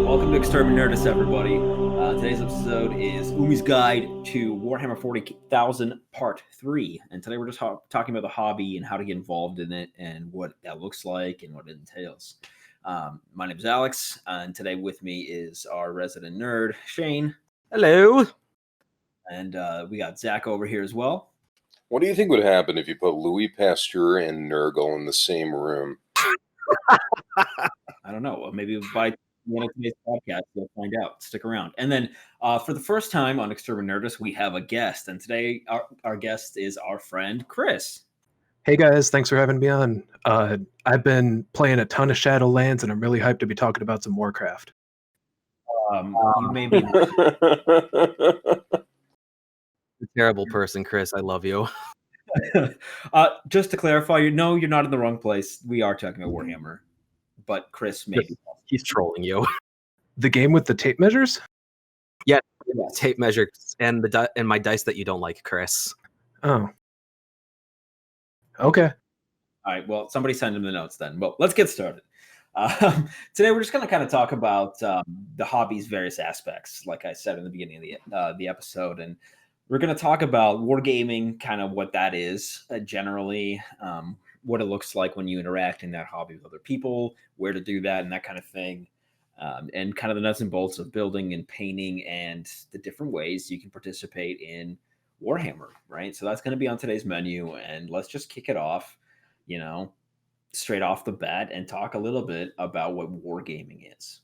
Welcome to ExtermiNERDus, everybody. Today's episode is Umie's Guide to Warhammer 40,000 Part 3. And today we're just talking about the hobby and how to get involved in it and what that looks like and what it entails. My name is Alex, and today with me is our resident nerd, Shane. Hello. And we got Zach over here as well. What do you think would happen if you put Louis Pasteur and Nurgle in the same room? I don't know. Maybe by the end of today's podcast, you'll find out. Stick around. And then for the first time on ExtermiNERDus, we have a guest. And today our guest is our friend, Chris. Hey guys, thanks for having me on. I've been playing a ton of Shadowlands, and I'm really hyped to be talking about some Warcraft. You may be... A terrible person, Chris. I love you. Just to clarify, you're not in the wrong place. We are talking about Warhammer, but Chris maybe He's trolling you. The game with the tape measures? Yeah, tape measures and my dice that you don't like, Chris. Oh. Okay. All right, well, somebody send him the notes then. Well, let's get started. Today we're just going to kind of talk about the hobby's various aspects, like I said in the beginning of the episode, and we're going to talk about wargaming, kind of what that is generally, what it looks like when you interact in that hobby with other people, where to do that, and that kind of thing, and kind of the nuts and bolts of building and painting and the different ways you can participate in Warhammer, right? So that's going to be on today's menu, and let's just kick it off, straight off the bat and talk a little bit about what wargaming is.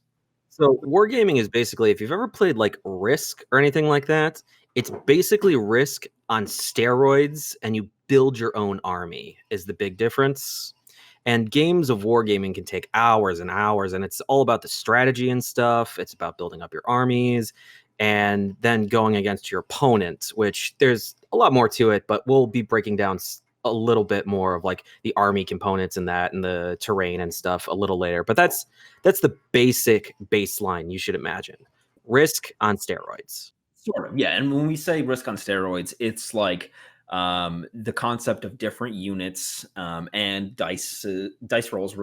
So wargaming is basically, if you've ever played like Risk or anything like that, it's basically Risk on steroids, and you build your own army is the big difference. And games of wargaming can take hours and hours, and it's all about the strategy and stuff. It's about building up your armies and then going against your opponent, which there's a lot more to it, but we'll be breaking down a little bit more of like the army components and that and the terrain and stuff a little later. But that's the basic baseline you should imagine. Risk on steroids. Sort of, yeah. And when we say Risk on steroids, it's like the concept of different units and dice rolls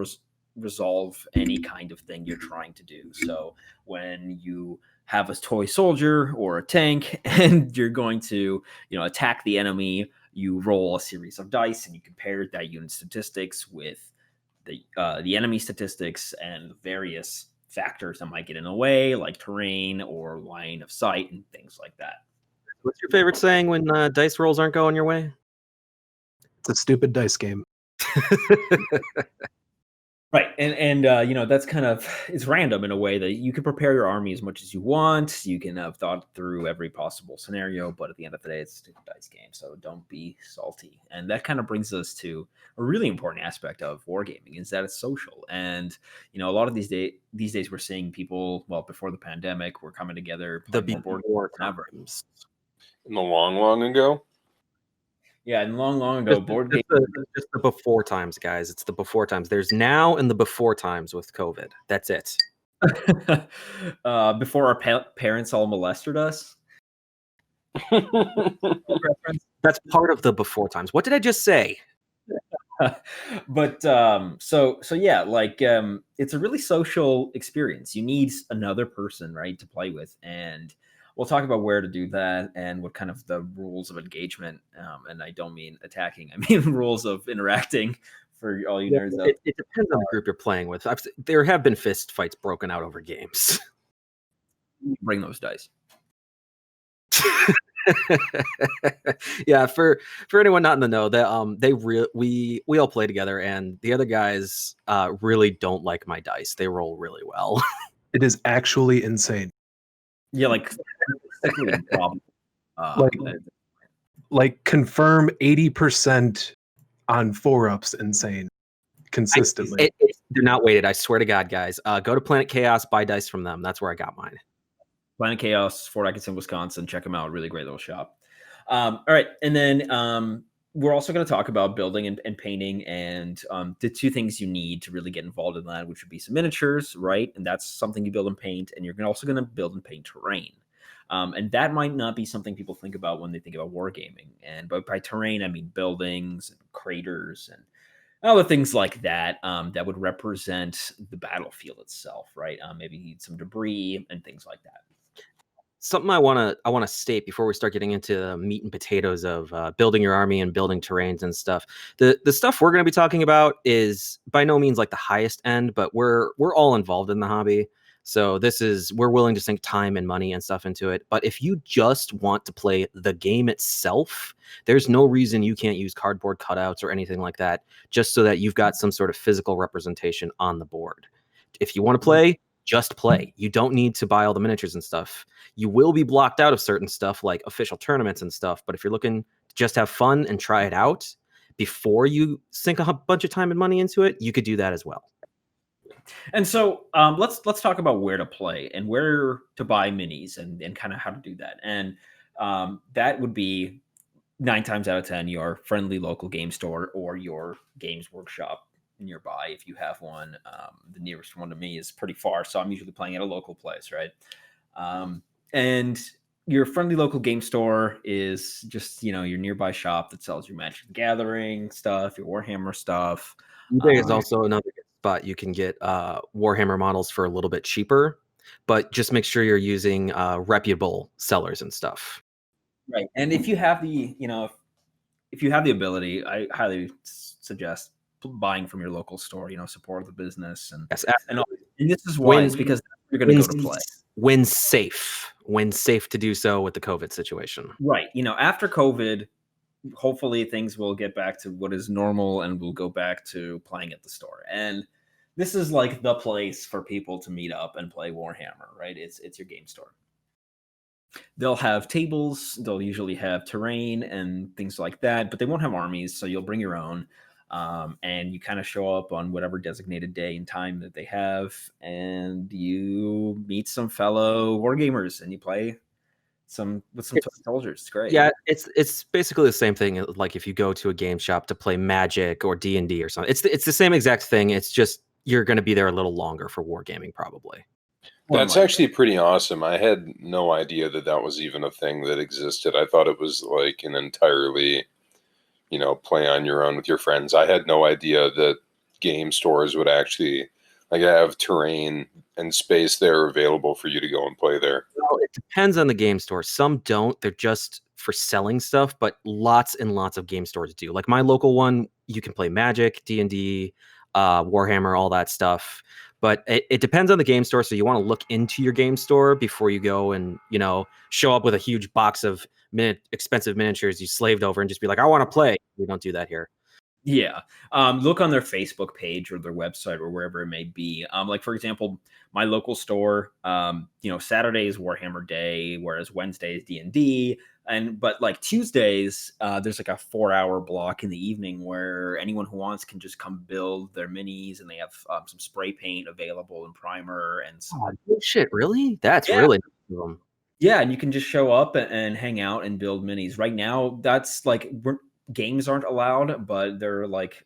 resolve any kind of thing you're trying to do. So when you have a toy soldier or a tank and you're going to attack the enemy, you roll a series of dice and you compare that unit statistics with the enemy statistics and various factors that might get in the way, like terrain or line of sight and things like that. What's your favorite saying when dice rolls aren't going your way? It's a stupid dice game. Right, and that's kind of, it's random in a way that you can prepare your army as much as you want. You can have thought through every possible scenario, but at the end of the day, it's a stupid dice game, so don't be salty. And that kind of brings us to a really important aspect of wargaming, is that it's social. And a lot of these days we're seeing people, well, before the pandemic, we're coming together. The before times. In the long ago? Yeah, and long ago, board games. Just the before times, guys. It's the before times. There's now and the before times with COVID. That's it. Before our parents all molested us. That's part of the before times. What did I just say? But so yeah, like it's a really social experience. You need another person, right, to play with, and we'll talk about where to do that and what kind of the rules of engagement. And I don't mean attacking; I mean rules of interacting for all you nerds. It depends on the group you're playing with. There have been fist fights broken out over games. Bring those dice. Yeah, for anyone not in the know, that we all play together, and the other guys really don't like my dice. They roll really well. It is actually insane. Yeah, like like confirm 80% on 4-ups insane consistently. They're not weighted. I swear to God, guys. Go to Planet Chaos, buy dice from them. That's where I got mine. Planet Chaos, Fort Atkinson, Wisconsin. Check them out. Really great little shop. All right. And then we're also going to talk about building and painting and the two things you need to really get involved in that, which would be some miniatures, right? And that's something you build and paint. And you're also going to build and paint terrain. And that might not be something people think about when they think about wargaming. And by terrain, I mean buildings and craters and other things like that that would represent the battlefield itself, right? Maybe some debris and things like that. Something I wanna state before we start getting into the meat and potatoes of building your army and building terrains and stuff. The stuff we're gonna be talking about is by no means like the highest end, but we're all involved in the hobby. So we're willing to sink time and money and stuff into it. But if you just want to play the game itself, there's no reason you can't use cardboard cutouts or anything like that, just so that you've got some sort of physical representation on the board. If you want to play, just play. You don't need to buy all the miniatures and stuff. You will be blocked out of certain stuff like official tournaments and stuff. But if you're looking to just have fun and try it out before you sink a bunch of time and money into it, you could do that as well. And so let's talk about where to play and where to buy minis and kind of how to do that. And that would be 9 times out of 10 your friendly local game store or your Games Workshop nearby if you have one. The nearest one to me is pretty far, so I'm usually playing at a local place, right? And your friendly local game store is just, your nearby shop that sells your Magic the Gathering stuff, your Warhammer stuff. eBay is also another good spot. You can get Warhammer models for a little bit cheaper, but just make sure you're using reputable sellers and stuff. Right. And if you have the, if you have the ability, I highly suggest buying from your local store, support the business. And, Yes, and this is why it's because you're going to go to play. When safe to do so with the COVID situation. Right. After COVID, hopefully things will get back to what is normal and we'll go back to playing at the store. And this is like the place for people to meet up and play Warhammer, right? It's your game store. They'll have tables, they'll usually have terrain and things like that, but they won't have armies, so you'll bring your own. And you kind of show up on whatever designated day and time that they have, and you meet some fellow wargamers and you play with some soldiers. It's great. Yeah, it's basically the same thing. Like if you go to a game shop to play Magic or D&D or something, it's the same exact thing. It's just you're going to be there a little longer for wargaming, probably. That's actually pretty awesome. I had no idea that was even a thing that existed. I thought it was like an entirely, play on your own with your friends. I had no idea that game stores would actually have terrain and space there available for you to go and play there. Well, it depends on the game store. Some don't. They're just for selling stuff, but lots and lots of game stores do. Like my local one, you can play Magic, D&D, Warhammer, all that stuff. But it depends on the game store. So you want to look into your game store before you go and, show up with a huge box of expensive miniatures you slaved over and just be like, I want to play. We don't do that here. Yeah. Look on their Facebook page or their website or wherever it may be. Like, for example, my local store, Saturday is Warhammer Day, whereas Wednesday is D&D. But like Tuesdays, there's like a 4-hour block in the evening where anyone who wants can just come build their minis, and they have some spray paint available and primer and some. Oh, shit, really? That's really nice of them. Yeah, and you can just show up and hang out and build minis. Right now, that's like games aren't allowed, but they're like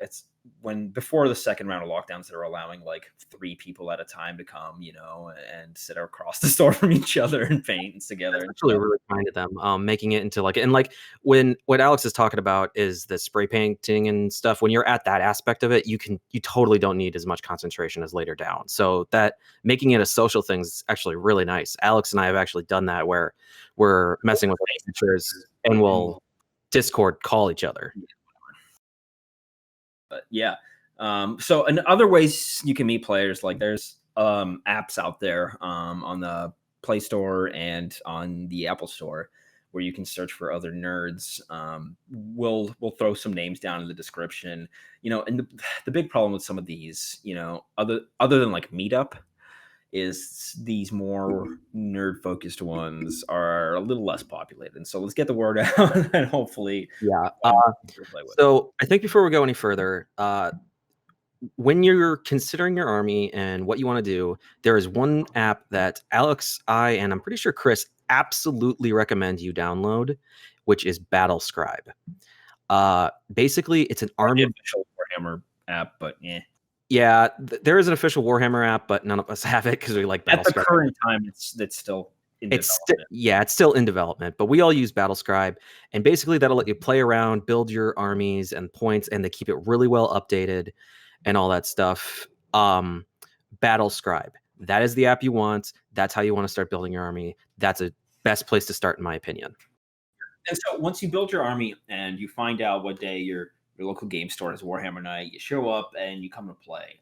before the second round of lockdowns, they're allowing like 3 people at a time to come, and sit across the store from each other and paint together. That's actually really kind of them, making it into what Alex is talking about is the spray painting and stuff. When you're at that aspect of it, you totally don't need as much concentration as later down. So that making it a social thing is actually really nice. Alex and I have actually done that where we're messing with our pictures and we'll Discord call each other. But yeah. So in other ways you can meet players, like there's apps out there on the Play Store and on the Apple Store where you can search for other nerds. We'll throw some names down in the description. And the big problem with some of these, other than like Meetup, is these more nerd focused ones are a little less populated. And so let's get the word out and hopefully. Yeah. So I think before we go any further, when you're considering your army and what you want to do, there is one app that Alex, and I'm pretty sure Chris absolutely recommend you download, which is Battle Scribe. Basically, it's an army official Warhammer app, but yeah. Yeah, there is an official Warhammer app, but none of us have it because we like Battle At the Scribe. current time, it's still in It's development. it's still in development, but we all use BattleScribe, and basically that'll let you play around, build your armies and points, and they keep it really well updated and all that stuff. BattleScribe, that is the app you want. That's how you want to start building your army. That's a best place to start, in my opinion. And so once you build your army and you find out what day your local game store has Warhammer Night, you show up and you come to play.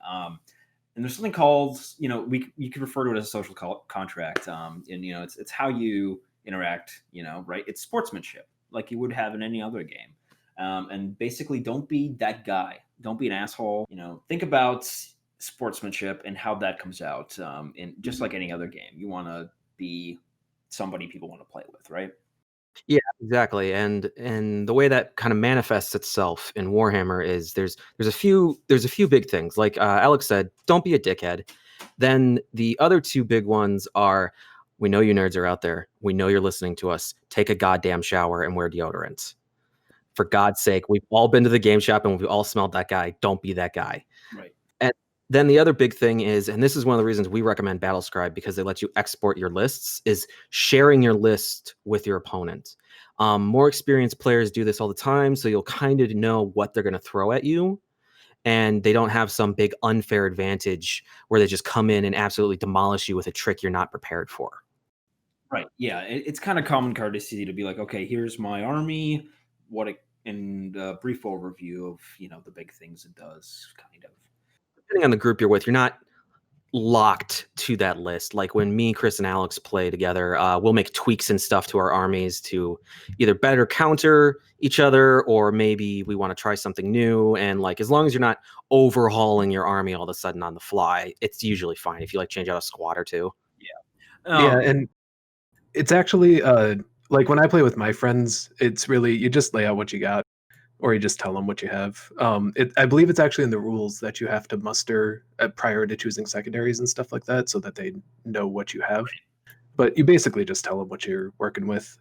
And there's something called, you could refer to it as a social contract. And it's how you interact. Right? It's sportsmanship, like you would have in any other game. And basically, don't be that guy. Don't be an asshole. Think about sportsmanship and how that comes out. In just like any other game, you want to be somebody people want to play with, right? Yeah, exactly. And the way that kind of manifests itself in Warhammer is there's a few big things. Like Alex said, don't be a dickhead. Then the other two big ones are, we know you nerds are out there. We know you're listening to us. Take a goddamn shower and wear deodorant. For God's sake, we've all been to the game shop and we've all smelled that guy. Don't be that guy. Right. And then the other big thing is, and this is one of the reasons we recommend BattleScribe, because they let you export your lists, is sharing your list with your opponent. More experienced players do this all the time, so you'll kind of know what they're going to throw at you, and they don't have some big unfair advantage where they just come in and absolutely demolish you with a trick you're not prepared for. Right. Yeah. It's kind of common courtesy to be like, okay, here's my army. And a brief overview of the big things it does, kind of. Depending on the group you're with, you're not locked to that list. Like when me, Chris, and Alex play together, we'll make tweaks and stuff to our armies to either better counter each other, or maybe we want to try something new. And like, as long as you're not overhauling your army all of a sudden on the fly, it's usually fine if you like change out a squad or two. Yeah, and it's actually like when I play with my friends, it's really, you just lay out what you got, or you just tell them what you have. I believe it's actually in the rules that you have to muster prior to choosing secondaries and stuff like that, so that they know what you have. But you basically just tell them what you're working with,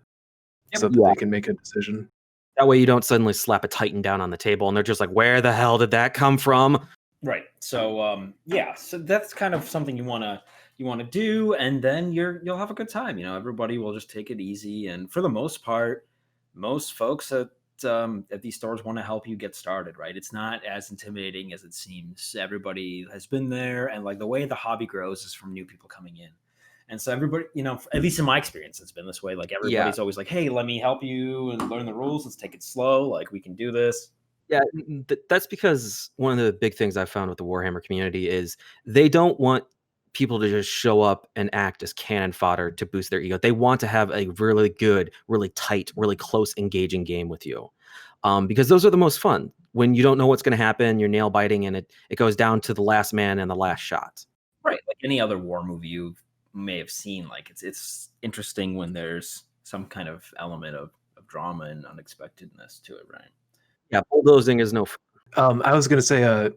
so that they can make a decision. That way you don't suddenly slap a Titan down on the table and they're just like, where the hell did that come from? Right. So so that's kind of something you want to do, and then you'll have a good time. Everybody will just take it easy, and for the most part, most folks at these stores want to help you get started, right? It's not as intimidating as it seems. Everybody has been there, and like the way the hobby grows is from new people coming in. And so everybody, at least in my experience, it's been this way. Like everybody's always like, hey, let me help you and learn the rules. Let's take it slow. Like we can do this. Yeah, that's because one of the big things I've found with the Warhammer community is they don't want people to just show up and act as cannon fodder to boost their ego. They want to have a really good, really tight, really close, engaging game with you, because those are the most fun. When you don't know what's going to happen, you're nail biting, and it goes down to the last man and the last shot. Right, like any other war movie you may have seen. Like it's interesting when there's some kind of element of drama and unexpectedness to it, right? Yeah, bulldozing is no fun. I was going to say,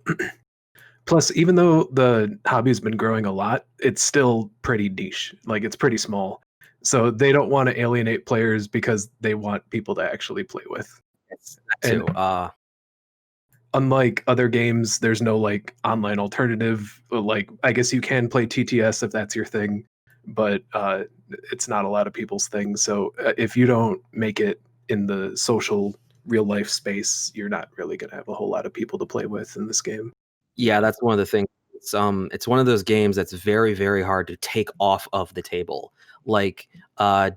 plus, even though the hobby's been growing a lot, it's still pretty niche. Like, it's pretty small. So they don't want to alienate players because they want people to actually play with. Too. Unlike other games, there's no like online alternative. Like, I guess you can play TTS if that's your thing, but it's not a lot of people's thing. So if you don't make it in the social real life space, you're not really going to have a whole lot of people to play with in this game. Yeah, that's one of the things. It's one of those games that's very, very hard to take off of the table. Like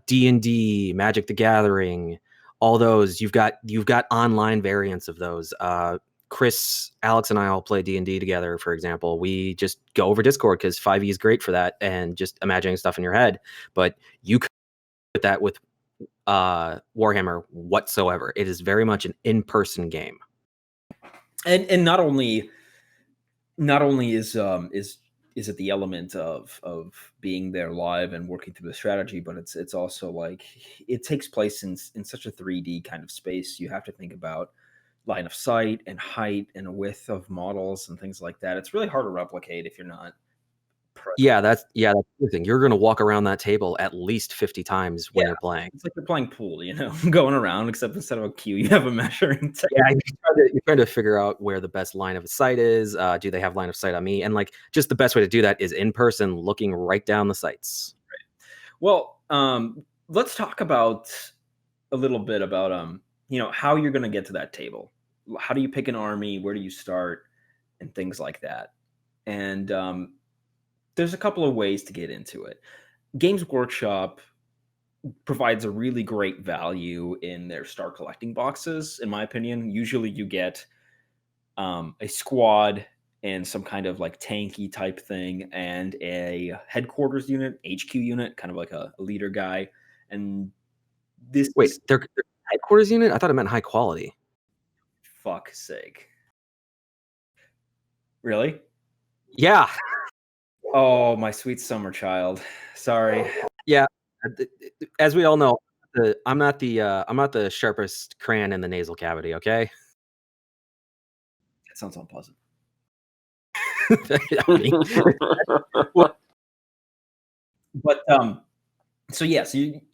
D&D, Magic the Gathering, all those. You've got online variants of those. Chris, Alex, and I all play D&D together, for example. We just go over Discord because 5e is great for that and just imagining stuff in your head. But you could put that with Warhammer whatsoever. It is very much an in-person game. And not only is it the element of being there live and working through the strategy, but it's also like it takes place in such a 3D kind of space. You have to think about line of sight and height and width of models and things like that. It's really hard to replicate if you're not present. Yeah, that's the thing. You're going to walk around that table at least 50 times when you're playing. It's like you're playing pool, going around, except instead of a cue, you have a measuring tape. Yeah, you're trying to figure out where the best line of sight is. Do they have line of sight on me? And like, just the best way to do that is in person, looking right down the sights. Right. Well, let's talk about a little bit about how you're going to get to that table. How do you pick an army? Where do you start? And things like that. And there's a couple of ways to get into it. Games Workshop provides a really great value in their start collecting boxes, in my opinion. Usually you get a squad and some kind of like tanky type thing and a headquarters unit, HQ unit, kind of like a leader guy. And this Wait, their headquarters unit? I thought it meant high quality. Fuck's sake. Really? Yeah. Oh, my sweet summer child. Sorry. Yeah. As we all know, I'm not the sharpest crayon in the nasal cavity, okay? That sounds unpleasant. But so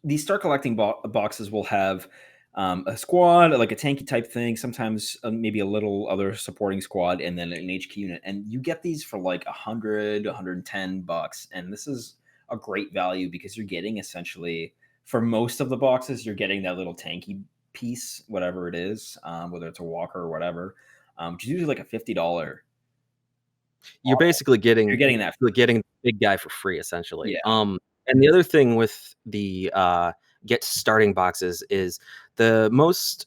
these start collecting boxes will have a squad, like a tanky type thing, sometimes maybe a little other supporting squad, and then an HQ unit. And you get these for like $100-$110. And this is a great value because you're getting essentially, for most of the boxes, you're getting that little tanky piece, whatever it is, whether it's a walker or whatever, which is usually like a $50. You're basically getting the big guy for free, essentially. Yeah. And the other thing with the get starting boxes is the most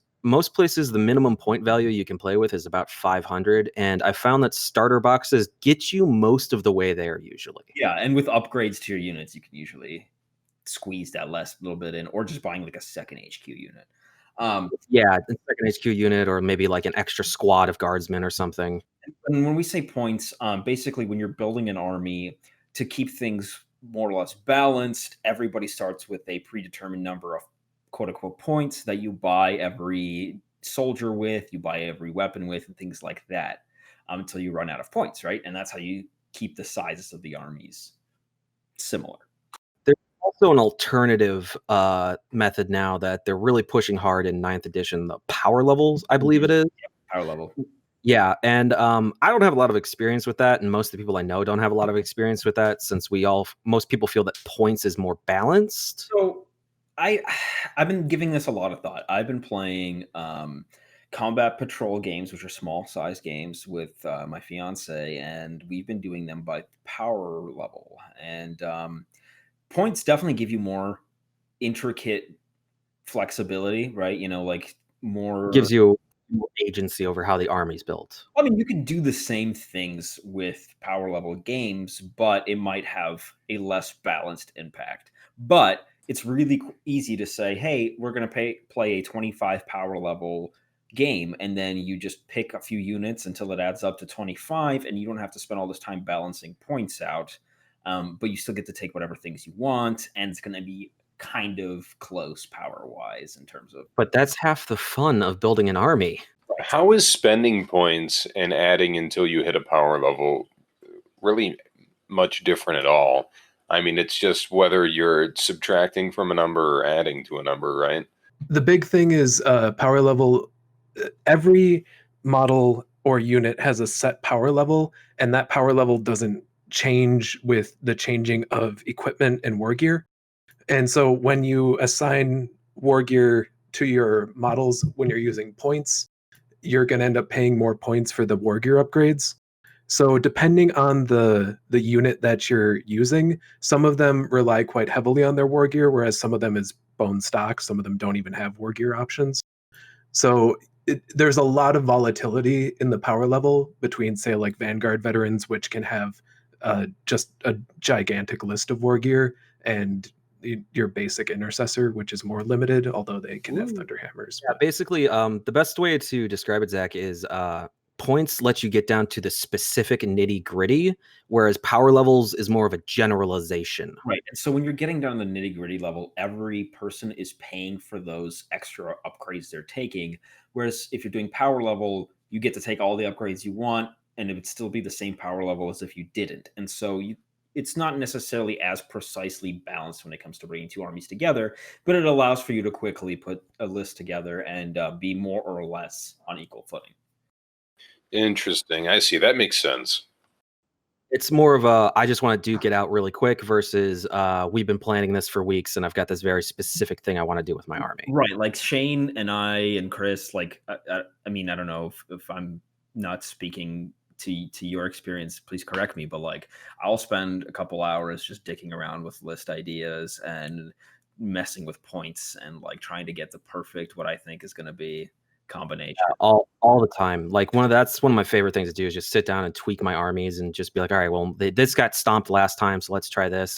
places the minimum point value you can play with is about 500, and I found that starter boxes get you most of the way there usually. Yeah, and with upgrades to your units, you can usually squeeze that little bit in, or just buying like a second HQ unit. Yeah, a second HQ unit, or maybe like an extra squad of guardsmen or something. And when we say points, basically when you're building an army to keep things more or less balanced, everybody starts with a predetermined number of quote unquote points that you buy every soldier with, you buy every weapon with, and things like that, until you run out of points, right? And that's how you keep the sizes of the armies similar. There's also an alternative method now that they're really pushing hard in 9th edition, the power levels, I believe it is. Yep, power level. Yeah, and I don't have a lot of experience with that, and most of the people I know don't have a lot of experience with that, since most people feel that points is more balanced. So I've been giving this a lot of thought. I've been playing combat patrol games, which are small size games, with my fiance, and we've been doing them by power level. And points definitely give you more intricate flexibility, right? Like more Gives you more agency over how the army's built. I mean, you can do the same things with power level games, but it might have a less balanced impact. But it's really easy to say, hey, we're going to play a 25 power level game, and then you just pick a few units until it adds up to 25, and you don't have to spend all this time balancing points out. But you still get to take whatever things you want, and it's going to be kind of close power wise in terms of. But that's half the fun of building an army. How is spending points and adding until you hit a power level really much different at all? I mean, it's just whether you're subtracting from a number or adding to a number, right? The big thing is power level. Every model or unit has a set power level, and that power level doesn't change with the changing of equipment and war gear. And so when you assign war gear to your models when you're using points, you're going to end up paying more points for the war gear upgrades. So depending on the unit that you're using, some of them rely quite heavily on their war gear, whereas some of them is bone stock. Some of them don't even have war gear options. So there's a lot of volatility in the power level between, say, like Vanguard veterans, which can have just a gigantic list of war gear, and your basic intercessor, which is more limited, although they can have thunderhammers. Yeah, basically, the best way to describe it, Zach, is points let you get down to the specific nitty gritty, whereas power levels is more of a generalization. Right. And so when you're getting down to the nitty gritty level, every person is paying for those extra upgrades they're taking. Whereas if you're doing power level, you get to take all the upgrades you want, and it would still be the same power level as if you didn't. And so it's not necessarily as precisely balanced when it comes to bringing two armies together, but it allows for you to quickly put a list together and be more or less on equal footing. Interesting. I see. That makes sense. It's more of a I just want to duke it out really quick versus we've been planning this for weeks and I've got this very specific thing I want to do with my army. Right, like Shane and I and Chris, like I mean, I don't know if I'm not speaking to your experience, please correct me, but like I'll spend a couple hours just dicking around with list ideas and messing with points and like trying to get the perfect what I think is going to be combination. All the time. Like that's one of my favorite things to do is just sit down and tweak my armies and just be like, all right, well, this got stomped last time, so let's try this.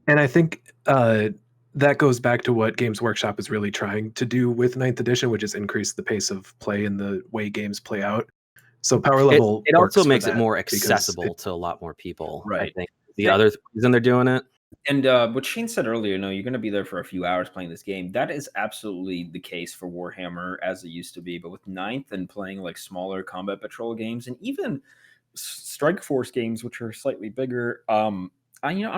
And I think that goes back to what Games Workshop is really trying to do with 9th edition, which is increase the pace of play and the way games play out. So power level. It also makes it more accessible to a lot more people. Right. I think the other reason they're doing it. And what Shane said earlier, no, you're going to be there for a few hours playing this game. That is absolutely the case for Warhammer as it used to be. But with 9th and playing like smaller combat patrol games and even Strike Force games, which are slightly bigger, I'm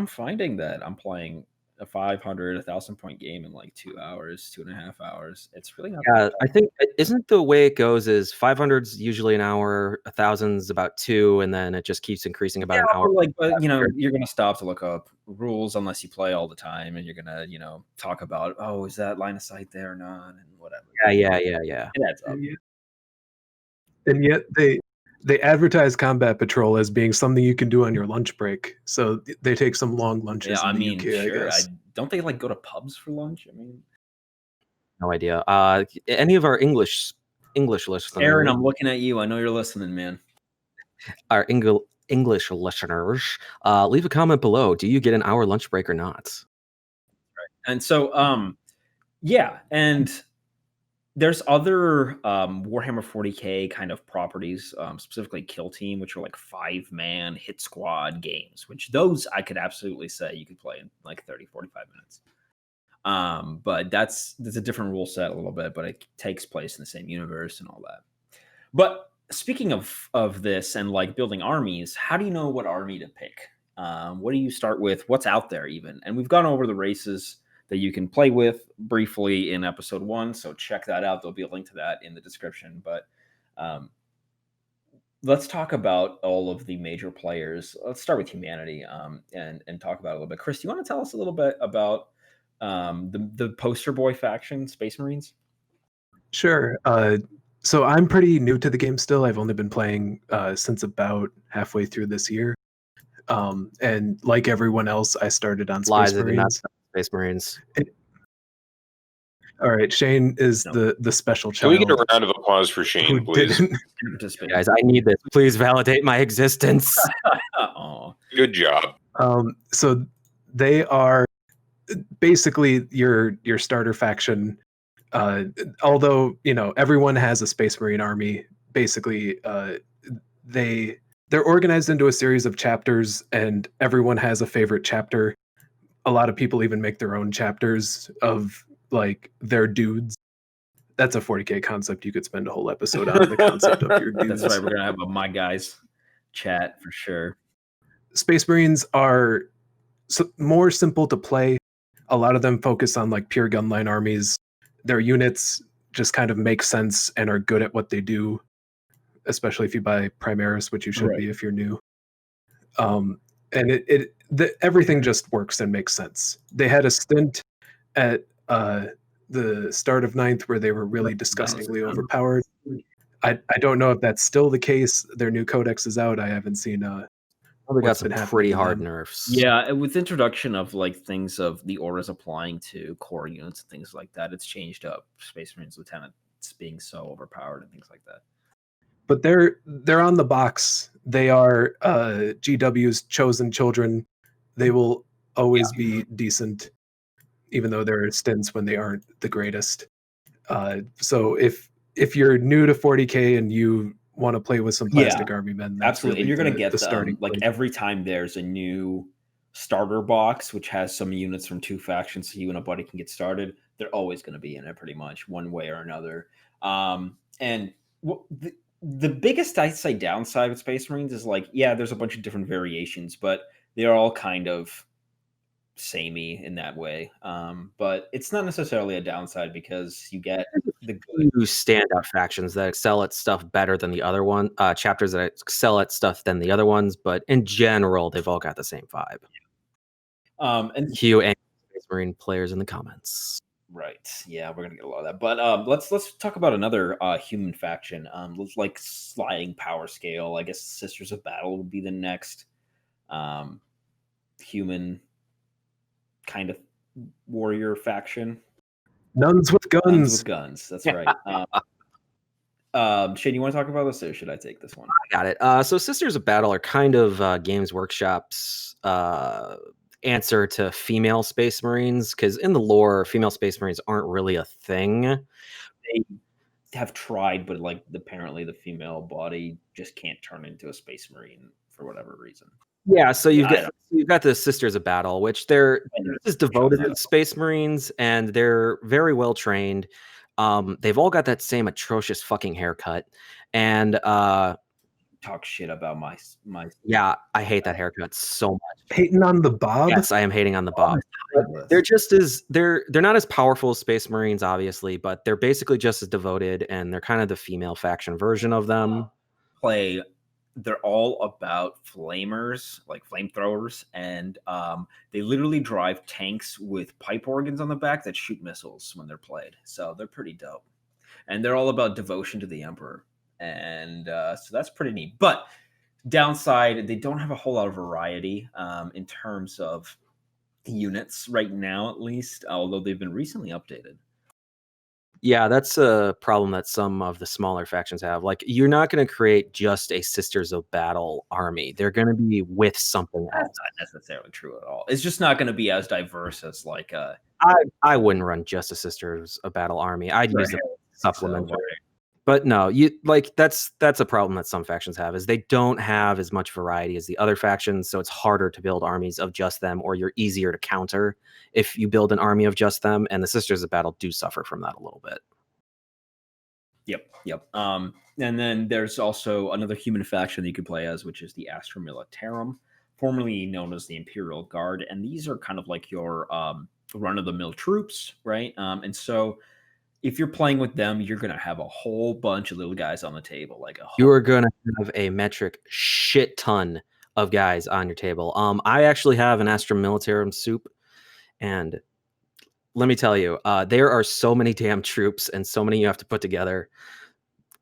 finding that I'm playing a 500, 1,000 point game in like 2 hours, 2.5 hours. It's really not. Yeah, I think isn't the way it goes is 500's usually an hour, 1,000's about 2, and then it just keeps increasing about an hour. Like, but you're gonna stop to look up rules unless you play all the time, and you're gonna talk about, oh, is that line of sight there or not, and whatever. Yeah. It adds up. And yet they advertise combat patrol as being something you can do on your lunch break. So they take some long lunches. Yeah, in the UK, sure. I guess. Don't they like go to pubs for lunch? I mean, no idea. Any of our English listeners? Aaron, I'm looking at you. I know you're listening, man. Our English listeners, leave a comment below. Do you get an hour lunch break or not? Right. And so, yeah, and there's other Warhammer 40K kind of properties, specifically Kill Team, which are like 5-man hit squad games, which those I could absolutely say you could play in like 30, 45 minutes. But that's a different rule set a little bit, but it takes place in the same universe and all that. But speaking of this and like building armies, how do you know what army to pick? What do you start with? What's out there even? And we've gone over the races that you can play with briefly in episode 1. So check that out. There'll be a link to that in the description. But let's talk about all of the major players. Let's start with humanity and talk about it a little bit. Chris, do you want to tell us a little bit about the poster boy faction, Space Marines? Sure. So I'm pretty new to the game still. I've only been playing since about halfway through this year. And like everyone else, I started on Space Marines. Space Marines. All right, Shane is the special child. Can we get a round of applause for Shane, please? Guys, I need this. Please validate my existence. Good job. So they are basically your starter faction. Although everyone has a Space Marine army. Basically, they're organized into a series of chapters, and everyone has a favorite chapter. A lot of people even make their own chapters of like their dudes. That's a 40K concept you could spend a whole episode on, the concept of your dudes. That's right. We're gonna have a My Guys chat for sure. Space Marines are more simple to play. A lot of them focus on like pure gunline armies. Their units just kind of make sense and are good at what they do, especially if you buy Primaris, which you should be if you're new. And everything just works and makes sense. They had a stint at the start of 9th where they were really disgustingly overpowered. I don't know if that's still the case. Their new codex is out. I haven't seen we got some pretty hard nerfs. Yeah, with introduction of like things of the auras applying to core units and things like that, it's changed up Space Marines Lieutenants being so overpowered and things like that. But they're on the box. They are GW's chosen children. They will always be decent, even though there are stints when they aren't the greatest. So if you're new to 40K and you want to play with some plastic army men, absolutely, really and you're going to get the starting like point. every time there's a new starter box which has some units from 2 factions, so you and a buddy can get started. They're always going to be in it, pretty much one way or another. And the biggest, I'd say, downside with Space Marines is like, yeah, there's a bunch of different variations, but they're all kind of samey in that way. But it's not necessarily a downside because you get the good standout factions that excel at stuff better than the other one. Chapters that excel at stuff than the other ones, but in general, they've all got the same vibe. And Hugh and Space Marine players in the comments. Right. Yeah, we're gonna get a lot of that. But let's talk about another human faction. Like sliding power scale. I guess Sisters of Battle would be the next human kind of warrior faction. Nuns with guns. Nuns with guns. That's right. Shane, you want to talk about this, or should I take this one? I got it. So Sisters of Battle are kind of Games Workshop's answer to female Space Marines, because in the lore, female Space Marines aren't really a thing. They have tried, but like apparently the female body just can't turn into a Space Marine for whatever reason. Yeah, so you've got the Sisters of Battle, which they're just devoted to Space Marines, and they're very well trained. They've all got that same atrocious fucking haircut, and talk shit about my yeah, I hate that haircut so much. Hating on the bob? Yes, I am hating on the bob. They're just as they're not as powerful as Space Marines, obviously, but they're basically just as devoted, and they're kind of the female faction version of them. They're all about flamers, like flamethrowers, and they literally drive tanks with pipe organs on the back that shoot missiles when they're played. So they're pretty dope, and they're all about devotion to the Emperor. And so that's pretty neat. But downside, they don't have a whole lot of variety in terms of units right now, at least, although they've been recently updated. Yeah, that's a problem that some of the smaller factions have. Like, you're not going to create just a Sisters of Battle army. They're going to be with something else. That's not necessarily true at all. It's just not going to be as diverse as like I wouldn't run just a Sisters of Battle army. I'd use them supplement. So, but no, that's a problem that some factions have, is they don't have as much variety as the other factions, so it's harder to build armies of just them, or you're easier to counter if you build an army of just them, and the Sisters of Battle do suffer from that a little bit. Yep. And then there's also another human faction that you could play as, which is the Astra Militarum, formerly known as the Imperial Guard, and these are kind of like your run-of-the-mill troops, right? And so if you're playing with them, you're going to have a whole bunch of little guys on the table. You are going to have a metric shit ton of guys on your table. I actually have an Astra Militarum soup, and let me tell you, there are so many damn troops and so many you have to put together.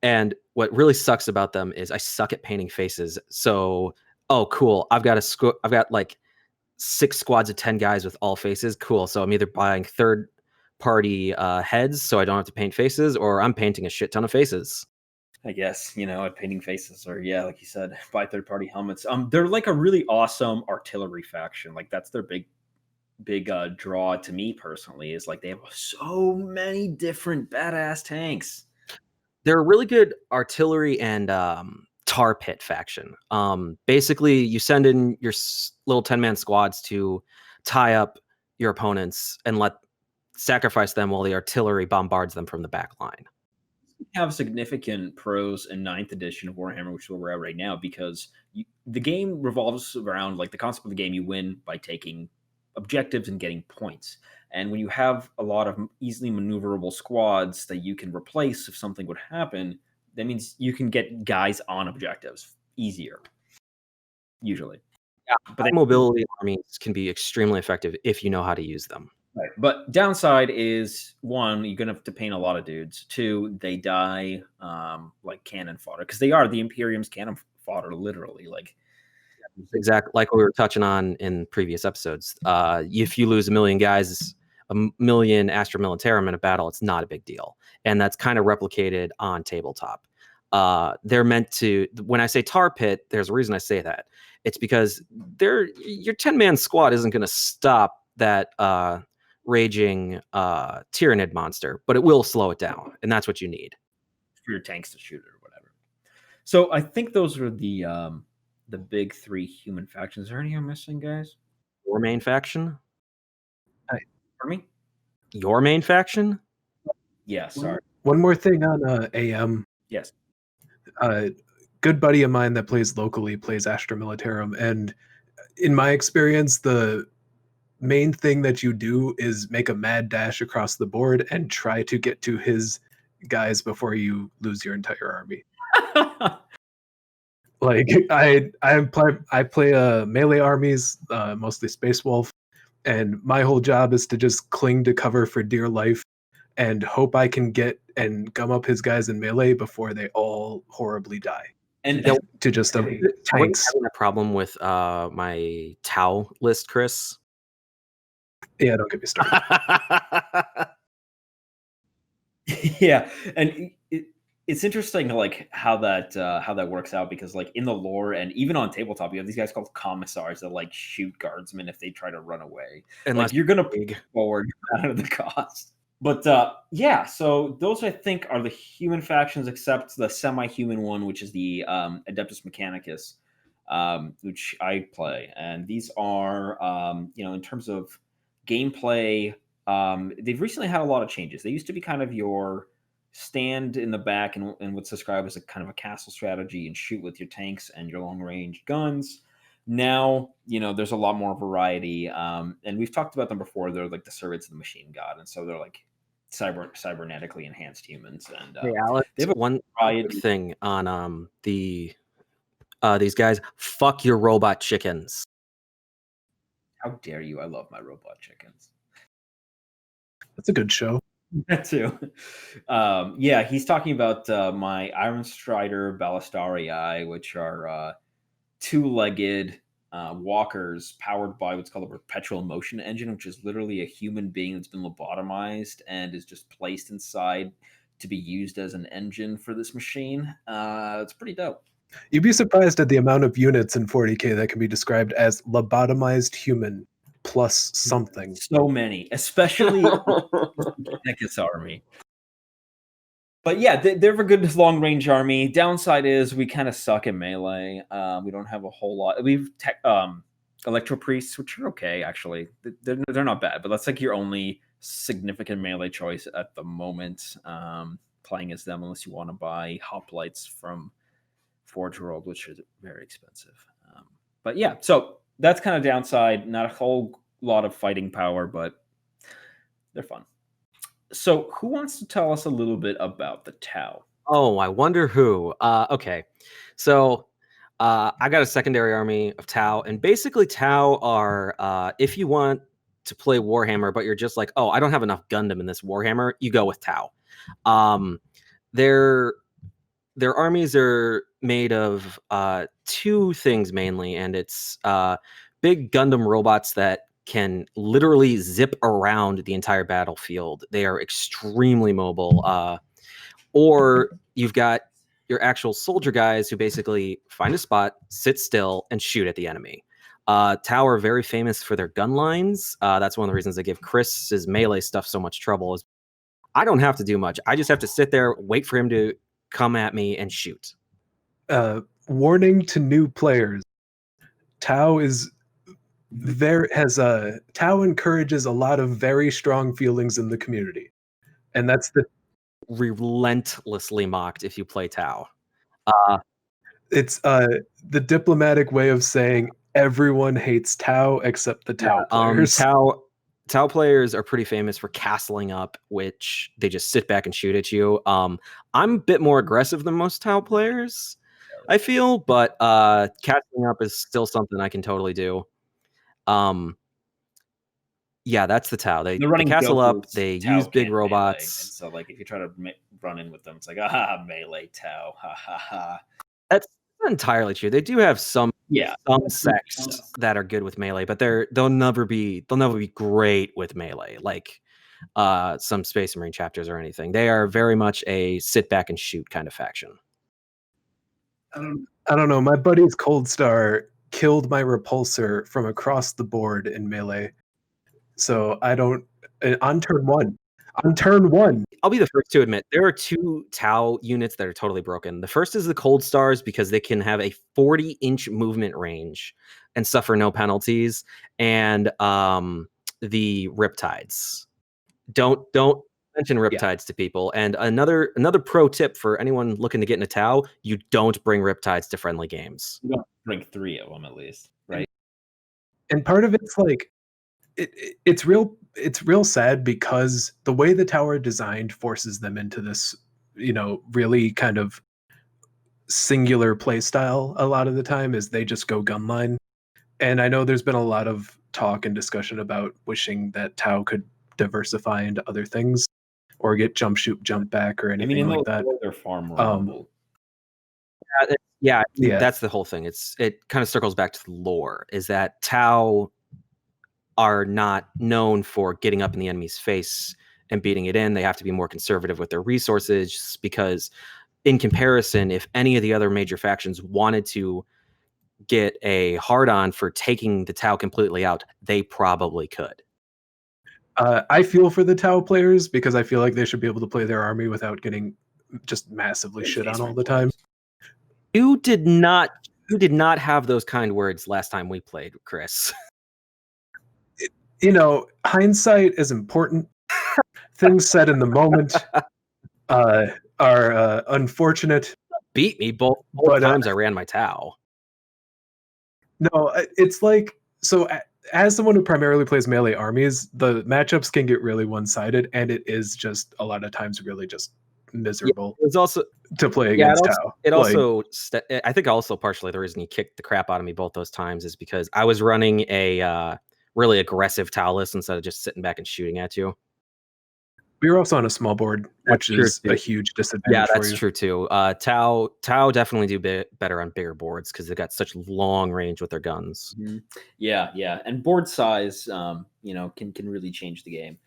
And what really sucks about them is I suck at painting faces. So, oh, cool. I've got like 6 squads of 10 guys with all faces. Cool. So I'm either buying third-party heads so I don't have to paint faces, or I'm painting a shit ton of faces. I guess, at painting faces, or yeah, like you said, buy third-party helmets. They're like a really awesome artillery faction. Like that's their big draw to me personally, is like they have so many different badass tanks. They're a really good artillery and tar pit faction. Basically, you send in your little 10-man squads to tie up your opponents and sacrifice them while the artillery bombards them from the back line. We have significant pros in 9th edition of Warhammer, which is where we're at right now, because the game revolves around, like, the concept of the game, you win by taking objectives and getting points. And when you have a lot of easily maneuverable squads that you can replace if something would happen, that means you can get guys on objectives easier, usually. Yeah, but mobility armies can be extremely effective if you know how to use them. Right. But downside is, 1, you're going to have to paint a lot of dudes. 2, they die like cannon fodder, because they are the Imperium's cannon fodder, literally. Like, exactly like we were touching on in previous episodes. If you lose 1 million guys, 1 million Astra Militarum in a battle, it's not a big deal. And that's kind of replicated on tabletop. They're meant to, when I say tar pit, there's a reason I say that. It's because your 10-man squad isn't going to stop that raging Tyranid monster, but it will slow it down, and that's what you need for your tanks to shoot it or whatever. So I think those are the big 3 human factions. Is there any I'm missing, guys? Your main faction? Pardon me? Your main faction? Yeah, sorry. One more thing on AM. Yes. Good buddy of mine that plays locally plays Astra Militarum, and in my experience, the main thing that you do is make a mad dash across the board and try to get to his guys before you lose your entire army. Like I play melee armies, mostly Space Wolf, and my whole job is to just cling to cover for dear life and hope I can get and gum up his guys in melee before they all horribly die. And to just tanks. Having a problem with my Tau list, Chris? Yeah, don't get me started. Yeah, and it's interesting, like how that works out, because like in the lore and even on tabletop, you have these guys called commissars that like shoot guardsmen if they try to run away. Unless like you're gonna put forward out of the cost. But yeah, so those I think are the human factions, except the semi-human one, which is the Adeptus Mechanicus, which I play. And these are, in terms of gameplay, they've recently had a lot of changes. They used to be kind of your stand in the back and what's described as a kind of a castle strategy and shoot with your tanks and your long-range guns. Now, there's a lot more variety. And we've talked about them before. They're like the servants of the machine god. And so they're like cybernetically enhanced humans. And hey, Alex, they have one thing on these guys. Fuck your robot chickens. How dare you? I love my robot chickens. That's a good show. That too. Yeah, he's talking about my Iron Strider Ballistarii, which are two-legged walkers powered by what's called a perpetual motion engine, which is literally a human being that's been lobotomized and is just placed inside to be used as an engine for this machine. It's pretty dope. You'd be surprised at the amount of units in 40K that can be described as lobotomized human plus something. So many, especially Mechanicus army. But yeah, they're a good long-range army. Downside is we kind of suck at melee. We don't have a whole lot. We've Electro Priests, which are okay, actually. They're not bad, but that's like your only significant melee choice at the moment, playing as them, unless you want to buy hoplites from Forge World, which is very expensive. But yeah, so that's kind of downside. Not a whole lot of fighting power, but they're fun. So who wants to tell us a little bit about the Tau? Oh, I wonder who. Okay. So I got a secondary army of Tau, and basically Tau are, if you want to play Warhammer, but you're just like, oh, I don't have enough Gundam in this Warhammer, you go with Tau. Their armies are made of two things mainly, and it's big Gundam robots that can literally zip around the entire battlefield. They are extremely mobile. Or you've got your actual soldier guys who basically find a spot, sit still, and shoot at the enemy. Tau are very famous for their gun lines. That's one of the reasons I give Chris's melee stuff so much trouble. Is I don't have to do much. I just have to sit there, wait for him to come at me, and shoot. Warning to new players: Tau Tau encourages a lot of very strong feelings in the community, and that's the relentlessly mocked if you play Tau. It's the diplomatic way of saying everyone hates Tau except the Tau players. Tau players are pretty famous for castling up, which they just sit back and shoot at you. I'm a bit more aggressive than most Tau players, I feel, but castling up is still something I can totally do. Yeah, that's the Tau. They castle up. They use big robots. And so, like, if you try to run in with them, it's like, melee Tau, That's not entirely true. They do have some sects that are good with melee, but they'll never be great with melee, like some Space Marine chapters or anything. They are very much a sit back and shoot kind of faction. I don't know. My buddy's Cold Star killed my repulsor from across the board in melee. So I don't on turn one. I'll be the first to admit there are two Tau units that are totally broken. The first is the Cold Stars, because they can have a 40-inch movement range and suffer no penalties. And the Riptides. Don't mention Riptides to people. And another pro tip for anyone looking to get into Tau: you don't bring Riptides to friendly games. You don't bring 3 of them at least, right? And part of it's like, it's real sad because the way the tower designed forces them into this, really kind of singular play style a lot of the time is they just go gunline. And I know there's been a lot of talk and discussion about wishing that Tau could diversify into other things or get jump shoot, jump back, or anything like that. They're far more humble. Yeah, that's the whole thing. It kind of circles back to the lore, is that Tau are not known for getting up in the enemy's face and beating it in. They have to be more conservative with their resources because, in comparison, if any of the other major factions wanted to get a hard-on for taking the Tau completely out, they probably could. I feel for the Tau players because I feel like they should be able to play their army without getting just massively shit on all the time. You did not have those kind words last time we played, Chris. Hindsight is important. Things said in the moment are unfortunate. Beat me both times I ran my Tau. No, it's like, so as someone who primarily plays melee armies, the matchups can get really one-sided, and it is just a lot of times really just miserable. It's also to play against Tau. I think also partially the reason he kicked the crap out of me both those times is because I was running a really aggressive Tau list instead of just sitting back and shooting at you. We were also on a small board, which is a huge disadvantage. Yeah, that's true too. Tau definitely do better on bigger boards because they got such long range with their guns. Mm-hmm. Yeah, and board size, can really change the game.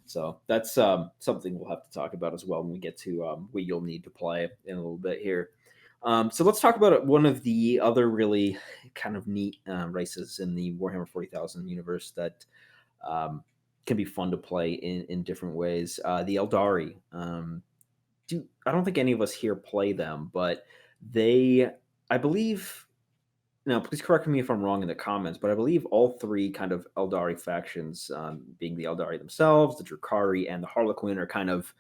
So that's something we'll have to talk about as well when we get to what you'll need to play in a little bit here. So let's talk about one of the other really kind of neat races in the Warhammer 40,000 universe that can be fun to play in different ways. The Eldari. I don't think any of us here play them, but I believe, now please correct me if I'm wrong in the comments, but I believe all three kind of Eldari factions, being the Eldari themselves, the Drukhari, and the Harlequin, are kind of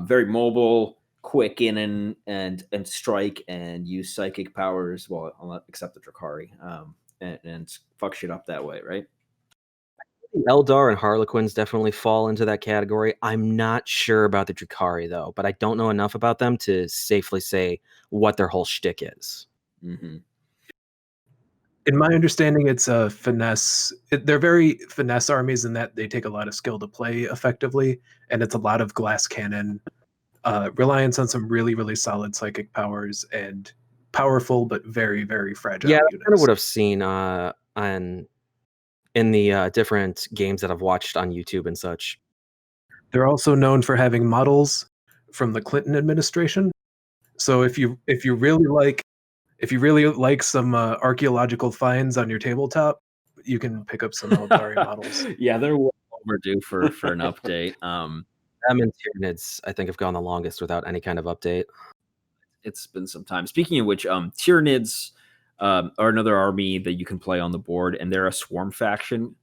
very mobile, quick in and strike and use psychic powers, well, except the Drukhari, and fuck shit up that way, right? Eldar and Harlequins definitely fall into that category. I'm not sure about the Drukhari, though, but I don't know enough about them to safely say what their whole shtick is. Mm-hmm. In my understanding, it's a finesse. They're very finesse armies in that they take a lot of skill to play effectively, and it's a lot of glass cannon, reliance on some really, really solid psychic powers, and powerful but very, very fragile units. That's kind of what I've seen in the different games that I've watched on YouTube and such. They're also known for having models from the Clinton administration. So if you really like some archaeological finds on your tabletop, you can pick up some Eldari models. Yeah, they're well overdue for an update. Them and Tyranids, I think, have gone the longest without any kind of update. It's been some time. Speaking of which, Tyranids are another army that you can play on the board, and they're a swarm faction,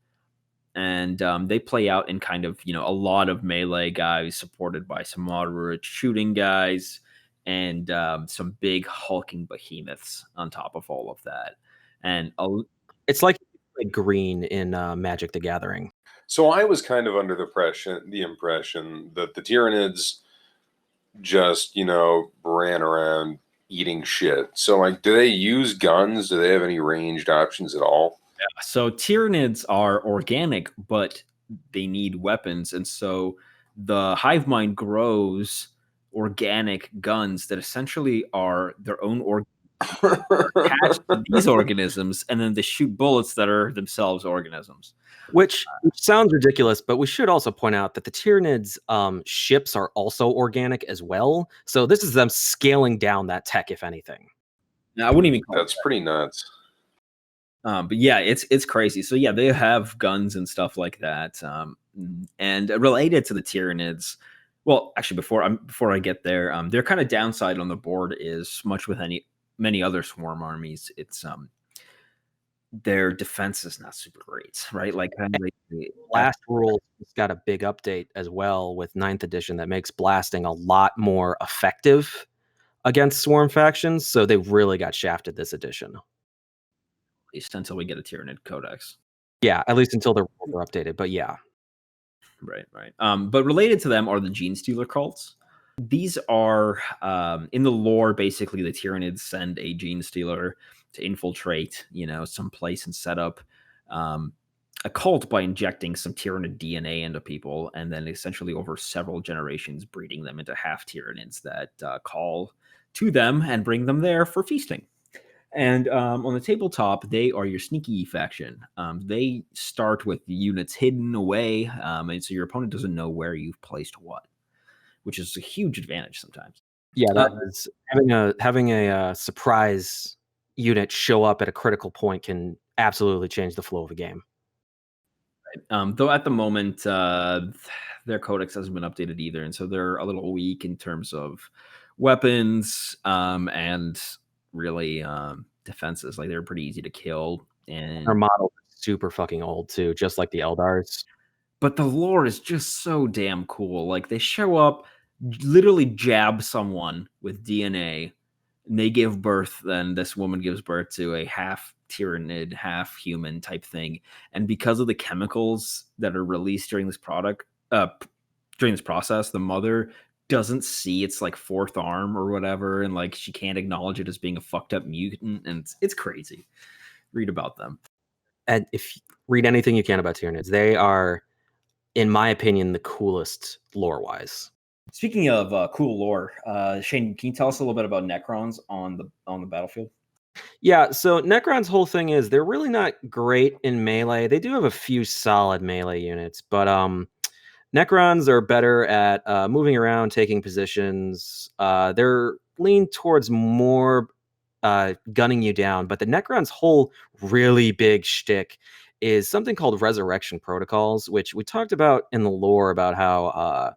and they play out in kind of a lot of melee guys supported by some moderate shooting guys and some big hulking behemoths on top of all of that. And it's like green in Magic the Gathering. So I was kind of under the impression that the Tyranids just ran around eating shit. So, like, do they use guns? Do they have any ranged options at all? Yeah. So Tyranids are organic, but they need weapons, and so the hive mind grows organic guns that essentially are their own attached to these organisms, and then they shoot bullets that are themselves organisms. Which sounds ridiculous, but we should also point out that the Tyranids ships are also organic as well. So this is them scaling down that tech, if anything. Now, I wouldn't even call That's pretty nuts. But yeah, it's crazy. So yeah, they have guns and stuff like that. And related to the Tyranids, well, actually, before I get there, their kind of downside on the board is much with many other swarm armies. It's their defense is not super great, right? Like the blast rules got a big update as well with 9th edition that makes blasting a lot more effective against swarm factions. So they really got shafted this edition. At least until we get a Tyranid Codex. Yeah, at least until the rules were updated. But yeah. Right. But related to them are the Gene Stealer cults. These are, in the lore, basically the Tyranids send a Gene Stealer to infiltrate, some place and set up a cult by injecting some Tyranid DNA into people, and then essentially over several generations breeding them into half Tyranids that call to them and bring them there for feasting. And on the tabletop, they are your sneaky faction. They start with the units hidden away, and so your opponent doesn't know where you've placed what, which is a huge advantage sometimes. Yeah, that is having a surprise unit show up at a critical point can absolutely change the flow of a game. Right. Though at the moment, their codex hasn't been updated either, and so they're a little weak in terms of weapons and really defenses. Like they're pretty easy to kill, and our model is super fucking old too, just like the Eldars. But the lore is just so damn cool. Like they show up, literally jab someone with DNA, and they give birth. Then this woman gives birth to a half Tyranid, half human type thing. And because of the chemicals that are released during this process, the mother doesn't see its like fourth arm or whatever, and like she can't acknowledge it as being a fucked up mutant, and it's crazy. Read about them. And if read anything you can about Tyranids, they are, in my opinion, the coolest lore-wise. Speaking of cool lore, Shane, can you tell us a little bit about Necrons on the battlefield? Yeah, so Necron's whole thing is they're really not great in melee. They do have a few solid melee units, but Necrons are better at moving around, taking positions. They're leaned towards more gunning you down, but the Necron's whole really big shtick is something called resurrection protocols, which we talked about in the lore about how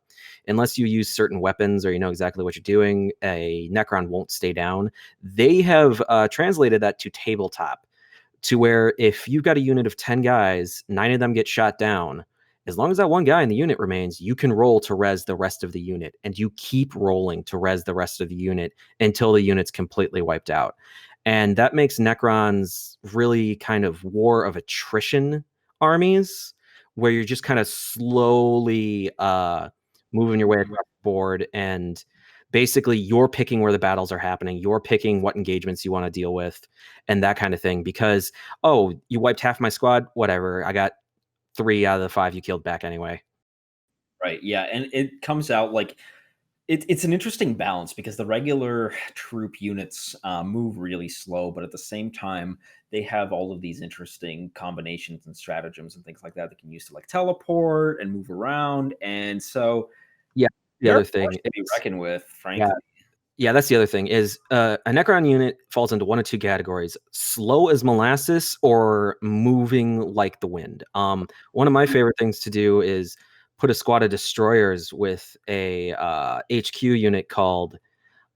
unless you use certain weapons or you know exactly what you're doing, a Necron won't stay down. They have translated that to tabletop, to where if you've got a unit of 10 guys, 9 of them get shot down, as long as that one guy in the unit remains, you can roll to res the rest of the unit, and you keep rolling to res the rest of the unit until the unit's completely wiped out. And that makes Necrons really kind of war of attrition armies, where you're just kind of slowly moving your way across the board, and basically you're picking where the battles are happening, you're picking what engagements you want to deal with, and that kind of thing. Because, oh, you wiped half my squad, whatever, I got 3 out of the 5 you killed back anyway. Right, yeah, and it comes out like it's an interesting balance because the regular troop units move really slow, but at the same time, they have all of these interesting combinations and stratagems and things like that can use to like teleport and move around. And so, yeah, the other thing to be reckoned with, frankly. Yeah, that's the other thing is a Necron unit falls into one of two categories: slow as molasses or moving like the wind. One of my favorite things to do is put a squad of destroyers with a HQ unit called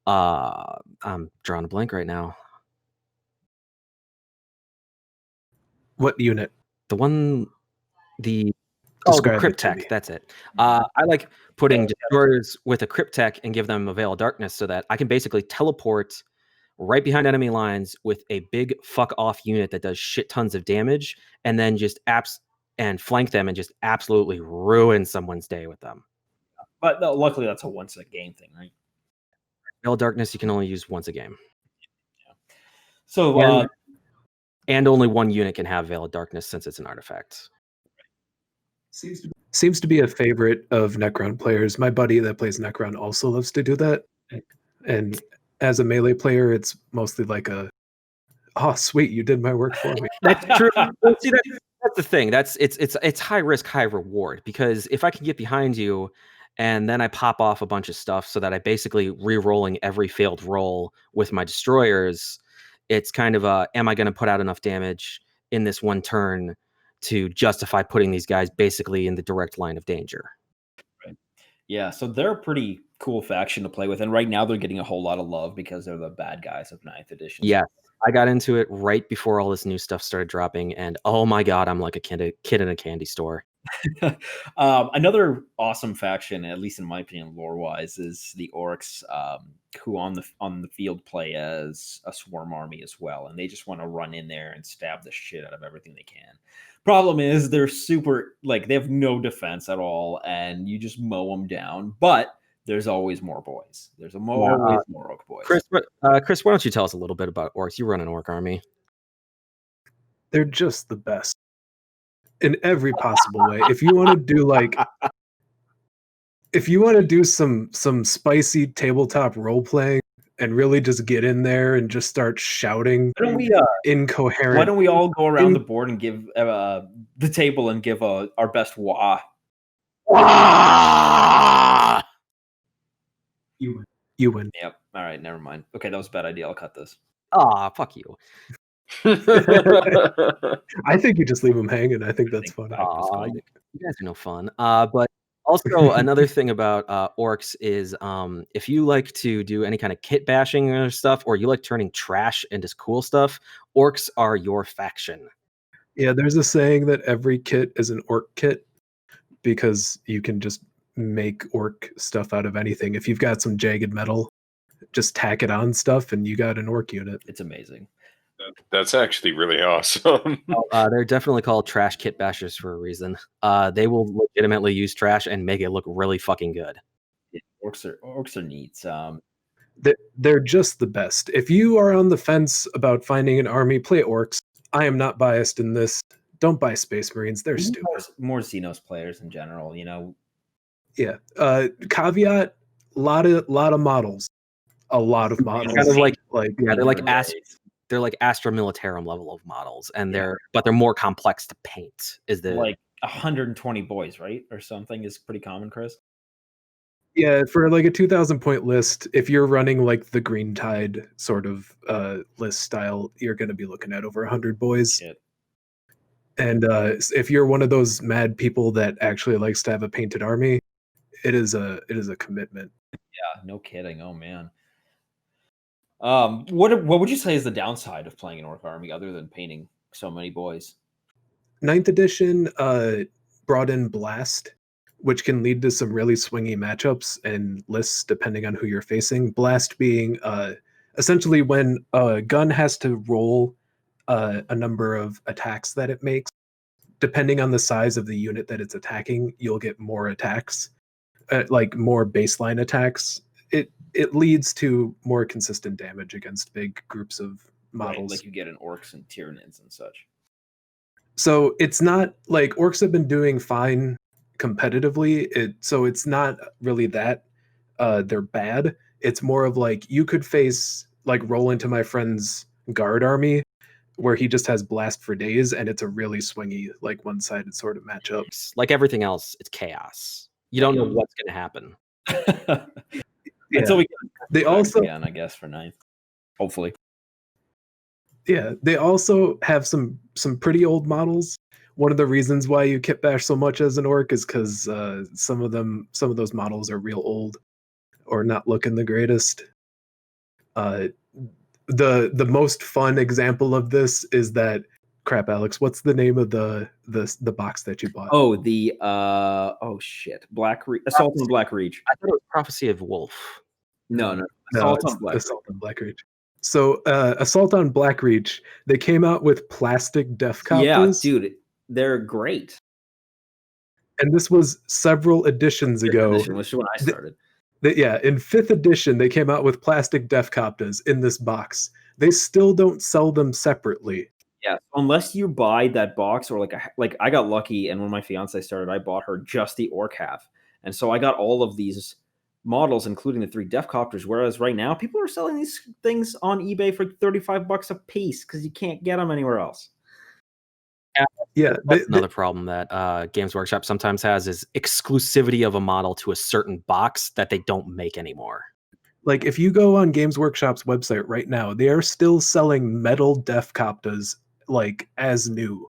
I'm drawing a blank right now. What unit? The Cryptech. That's it. I like putting destroyers with a Cryptech and give them a Veil of Darkness so that I can basically teleport right behind enemy lines with a big fuck off unit that does shit tons of damage, and then just and flank them and just absolutely ruin someone's day with them. But no, luckily that's a once a game thing, right? Veil of Darkness you can only use once a game. Yeah. So and only one unit can have Veil of Darkness since it's an artifact. Seems to be a favorite of Necron players. My buddy that plays Necron also loves to do that. And as a melee player, it's mostly like oh sweet, you did my work for me. That's true. Well, see, that's the thing. It's high risk, high reward, because if I can get behind you and then I pop off a bunch of stuff so that I basically re-rolling every failed roll with my destroyers, it's kind of am I going to put out enough damage in this one turn to justify putting these guys basically in the direct line of danger. Right. Yeah, so they're a pretty cool faction to play with, and right now they're getting a whole lot of love because they're the bad guys of 9th edition. Yeah, I got into it right before all this new stuff started dropping, and oh my god, I'm like a kid in a candy store. Another awesome faction, at least in my opinion, lore-wise, is the Orcs, who on the field play as a swarm army as well, and they just want to run in there and stab the shit out of everything they can. Problem is, they're super like they have no defense at all, and you just mow them down. But there's always more boys. There's always more orc boys. Chris, why don't you tell us a little bit about orcs? You run an orc army. They're just the best in every possible way. If you want to do some spicy tabletop role playing and really just get in there and just start shouting incoherent. Why don't we all go around the board and give the table and give our best wah? Wah! You win. Yep. All right. Never mind. Okay, that was a bad idea. I'll cut this. Fuck you. I think you just leave them hanging. I think that's funny. You guys are no fun. But also another thing about orcs is if you like to do any kind of kit bashing or stuff, or you like turning trash into cool stuff, orcs are your faction. Yeah, there's a saying that every kit is an orc kit because you can just make orc stuff out of anything. If you've got some jagged metal, just tack it on stuff and you got an orc unit. It's amazing. That's actually really awesome. They're definitely called trash kit bashers for a reason. They will legitimately use trash and make it look really fucking good. Yeah, orcs are neat. They're just the best. If you are on the fence about finding an army, play orcs. I am not biased in this. Don't buy Space Marines. They're stupid. More Xenos players in general, you know. Yeah. Caveat: lot of models. A lot of models. Kind of they're like Astra Militarum level of models, and they're more complex to paint. Is the like 120 boys, right, or something is pretty common, Chris? Yeah, for like a 2,000 point list, if you're running like the Green Tide sort of list style, you're going to be looking at over 100 boys. Shit. And if you're one of those mad people that actually likes to have a painted army, it is a commitment. Yeah, no kidding. Oh man. What would you say is the downside of playing an orc army other than painting so many boys? 9th edition brought in Blast, which can lead to some really swingy matchups and lists depending on who you're facing. Blast being essentially when a gun has to roll a number of attacks that it makes. Depending on the size of the unit that it's attacking, you'll get more attacks, like more baseline attacks. It leads to more consistent damage against big groups of models. Right, like you get in orcs and Tyranids and such. So it's not like orcs have been doing fine competitively. So it's not really that they're bad. It's more of like you could roll into my friend's guard army where he just has blast for days and it's a really swingy, like one-sided sort of matchup. Like everything else, it's chaos. You don't know what's going to happen. Until we they also again, I guess, for 9th. Hopefully. Yeah, they also have some pretty old models. One of the reasons why you kit bash so much as an orc is because some of those models are real old or not looking the greatest. The most fun example of this is that crap, Alex. What's the name of the box that you bought? Oh, the Assault on Black Reach. I thought it was Prophecy of Wolf. No, Assault on Black Reach. So Assault on Black Reach, they came out with plastic Def Copters. Yeah, dude, they're great. And this was several editions ago. Which is when I started. In 5th edition, they came out with plastic Def Copters in this box. They still don't sell them separately. Yeah, unless you buy that box, or like I got lucky, and when my fiance started, I bought her just the orc half, and so I got all of these models, including the 3 Def Copters. Whereas right now, people are selling these things on eBay for $35 a piece because you can't get them anywhere else. Yeah, that's another problem that Games Workshop sometimes has is exclusivity of a model to a certain box that they don't make anymore. Like if you go on Games Workshop's website right now, they are still selling metal Def Copters like as new.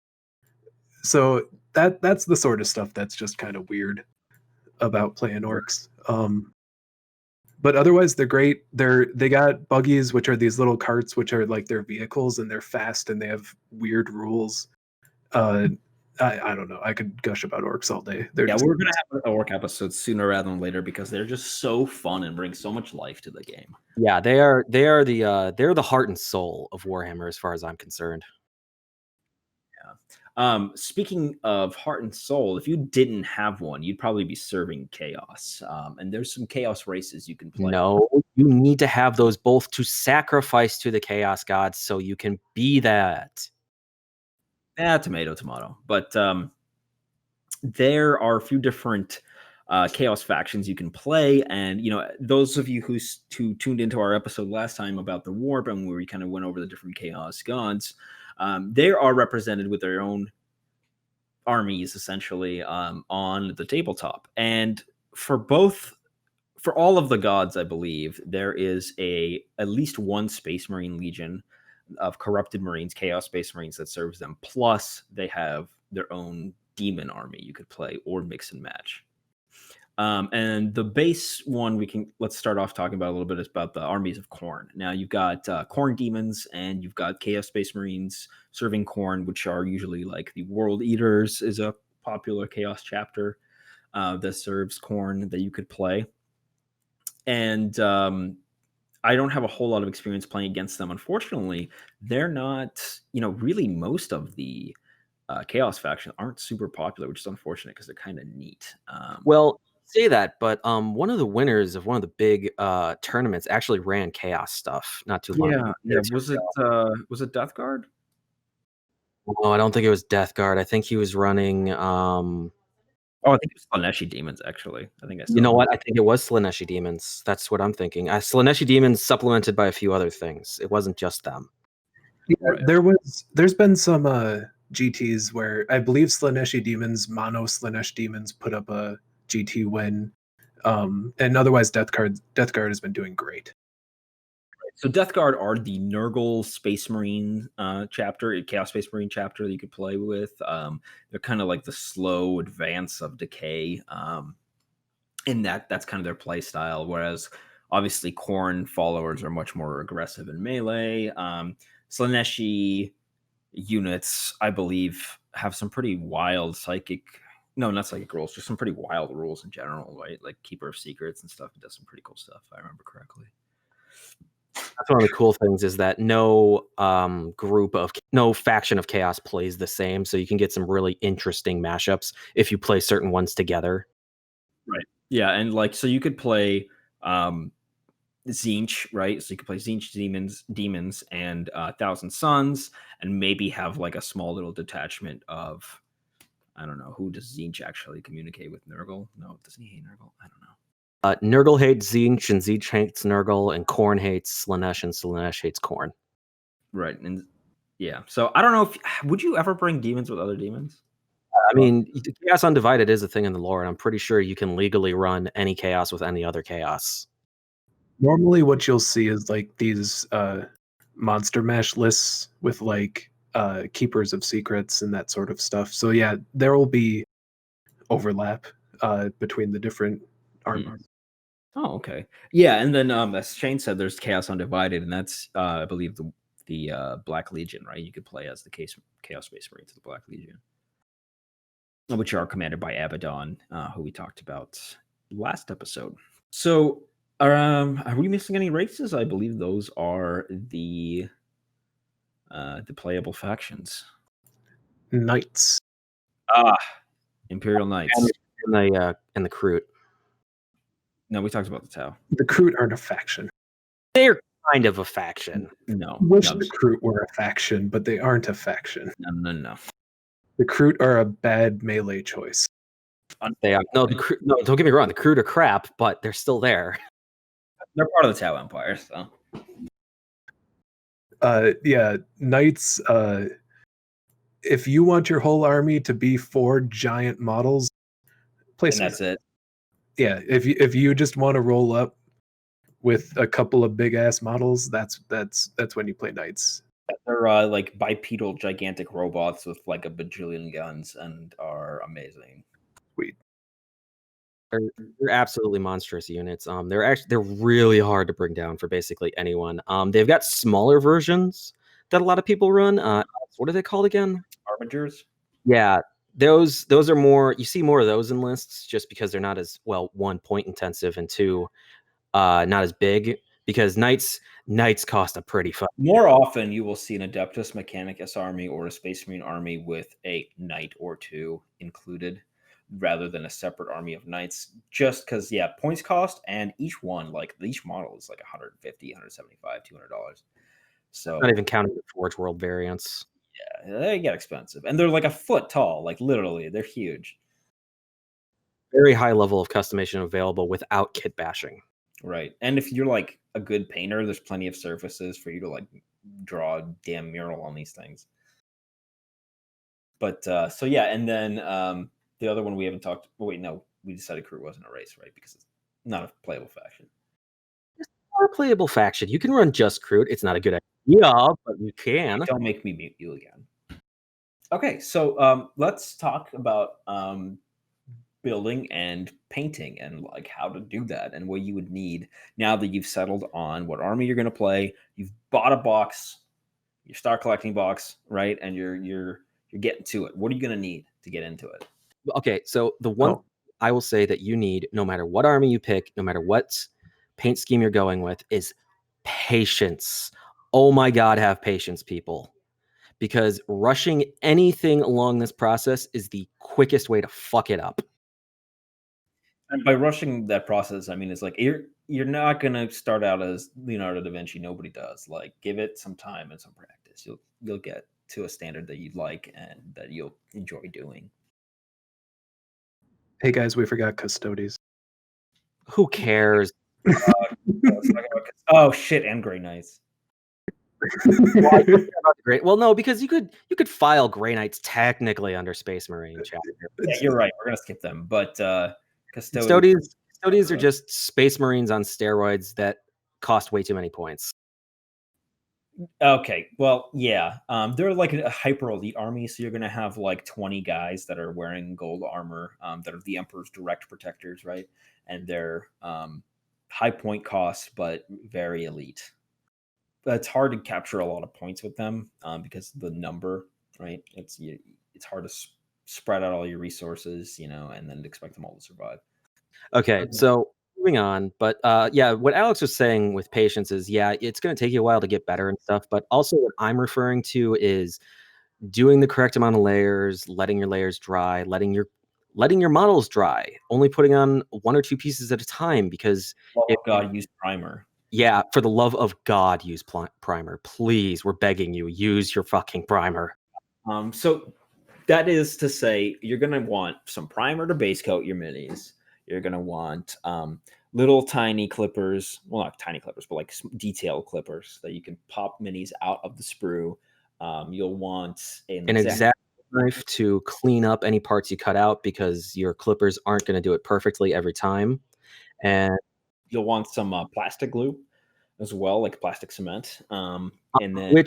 So that's the sort of stuff that's just kind of weird about playing orcs. But otherwise they're great. They got buggies, which are these little carts, which are like their vehicles, and they're fast and they have weird rules. I don't know. I could gush about orcs all day. We're gonna have an orc episode sooner rather than later because they're just so fun and bring so much life to the game. Yeah, they're the heart and soul of Warhammer as far as I'm concerned. Yeah. Speaking of heart and soul, if you didn't have one, you'd probably be serving chaos. And there's some chaos races you can play. No, you need to have those both to sacrifice to the chaos gods so you can be that. Tomato, tomato. But there are a few different chaos factions you can play, and those of you who tuned into our episode last time about the warp and where we kind of went over the different chaos gods, they are represented with their own armies essentially on the tabletop. And for all of the gods, I believe there is at least one Space Marine Legion of corrupted Marines, Chaos Space Marines, that serves them. Plus, they have their own demon army you could play or mix and match. And the base one let's start off talking about a little bit is about the armies of Khorne. Now you've got Khorne demons and you've got Chaos Space Marines serving Khorne, which are usually like the World Eaters is a popular Chaos chapter that serves Khorne that you could play. And I don't have a whole lot of experience playing against them. Unfortunately, they're not, really most of the Chaos faction aren't super popular, which is unfortunate because they're kind of neat. Well, say that, but one of the winners of one of the big tournaments actually ran Chaos stuff not too long ago. Yeah. Was it Death Guard? No, I don't think it was Death Guard. I think he was running. I think it was Slaaneshi Demons, actually. I think I saw You know what? I think it was Slaaneshi Demons. That's what I'm thinking. Slaaneshi Demons supplemented by a few other things. It wasn't just them. Yeah, there's been some GTs where I believe Slaaneshi Demons, Mono Slaanesh Demons put up a GT win. And otherwise Death Guard has been doing great. So Death Guard are the Nurgle Space Marine chapter, Chaos Space Marine chapter that you could play with. They're kind of like the slow advance of Decay. And that's kind of their play style. Whereas obviously Khorne followers are much more aggressive in melee. Slaaneshi units, I believe, have some pretty wild not psychic rules, just some pretty wild rules in general, right? Like Keeper of Secrets and stuff. It does some pretty cool stuff, if I remember correctly. That's one of the cool things is that no faction of Chaos plays the same, so you can get some really interesting mashups if you play certain ones together. Right. Yeah, and so you could play Tzeentch, right? So you could play Tzeentch demons and Thousand Suns, and maybe have like a small little detachment of, I don't know, who does Tzeentch actually communicate with? Nurgle? No, doesn't he hate Nurgle? I don't know. Nurgle hates Tzeentch, and Tzeentch hates Nurgle, and Khorne hates Slaanesh, and Slaanesh hates Khorne. Right, and yeah. So I don't know would you ever bring demons with other demons? I mean, Chaos Undivided is a thing in the lore, and I'm pretty sure you can legally run any Chaos with any other Chaos. Normally what you'll see is like these monster mash lists with like Keepers of Secrets and that sort of stuff. So yeah, there will be overlap between the different armies. Oh, okay. Yeah, and then as Shane said, there's Chaos Undivided, and that's I believe the Black Legion, right? You could play as the Chaos Space Marines of the Black Legion, which are commanded by Abaddon, who we talked about last episode. So, are we missing any races? I believe those are the playable factions. Knights. Imperial Knights. And the Kroot. No, we talked about the Tau. The Kroot aren't a faction. They're kind of a faction. No. Wish the Kroot were a faction, but they aren't a faction. No. The Kroot are a bad melee choice. They are. No, don't get me wrong. The Kroot are crap, but they're still there. They're part of the Tau Empire, so. Yeah, Knights. If you want your whole army to be 4 giant models, place. And that's it. Yeah, if you just want to roll up with a couple of big ass models, that's when you play Knights. They're like bipedal gigantic robots with like a bajillion guns and are amazing. Sweet. They're absolutely monstrous units. They're really hard to bring down for basically anyone. They've got smaller versions that a lot of people run. What are they called again? Harbingers? Yeah. Those are more, you see more of those in lists just because they're not as, well, 1, point intensive, and 2, not as big. because knights cost a pretty fun. More often, you will see an Adeptus Mechanicus army or a Space Marine army with a knight or two included, rather than a separate army of knights. Just because, yeah, points cost, and each one, like each model, is like $150, $175, $200. So Not even counting the Forge World variants. Yeah, they get expensive, and they're like a foot tall. Like literally, they're huge. Very high level of customization available without kit bashing. Right. And if you're like a good painter, there's plenty of surfaces for you to like draw a damn mural on these things. But so yeah, and then the other one we haven't talked. Oh, wait, no, we decided crew wasn't a race, right? Because it's not a playable faction. It's not a playable faction. You can run just crude. It's not a good idea, but you can. Don't make me mute you again. Okay, so let's talk about building and painting and like how to do that and what you would need now that you've settled on what army you're going to play. You've bought a box, your start collecting box, right? And you're getting to it. What are you going to need to get into it? Okay, so the one I will say that you need, no matter what army you pick, no matter what paint scheme you're going with, is patience. Oh my God, have patience, people. Because rushing anything along this process is the quickest way to fuck it up. And by rushing that process, I mean it's like you're not gonna start out as Leonardo da Vinci. Nobody does. Like, give it some time and some practice. You'll get to a standard that you like and that you'll enjoy doing. Hey guys, we forgot Custodes. Who cares? Oh shit, and Grey Knights. Well, no, because you could file Grey Knights technically under Space Marine chapter. Yeah, you're right. We're gonna skip them, but Custodes are just Space Marines on steroids that cost way too many points. Okay, well, yeah, they're like a hyper elite army, so you're gonna have like 20 guys that are wearing gold armor, that are the Emperor's direct protectors, right? And they're high point costs, but very elite. But it's hard to capture a lot of points with them because the number, right? It's hard to spread out all your resources, and then expect them all to survive. Okay, so moving on, but yeah, what Alex was saying with patience is, yeah, it's going to take you a while to get better and stuff, but also what I'm referring to is doing the correct amount of layers, letting your layers dry, letting your models dry, only putting on 1 or 2 pieces at a time, because if God, use primer. Yeah, for the love of God, use primer. Please, we're begging you, use your fucking primer. So that is to say, you're going to want some primer to base coat your minis. You're going to want little tiny clippers. Well, not tiny clippers, but like detail clippers that you can pop minis out of the sprue. You'll want an exact knife to clean up any parts you cut out, because your clippers aren't going to do it perfectly every time. And you'll want some plastic glue as well, like plastic cement. And then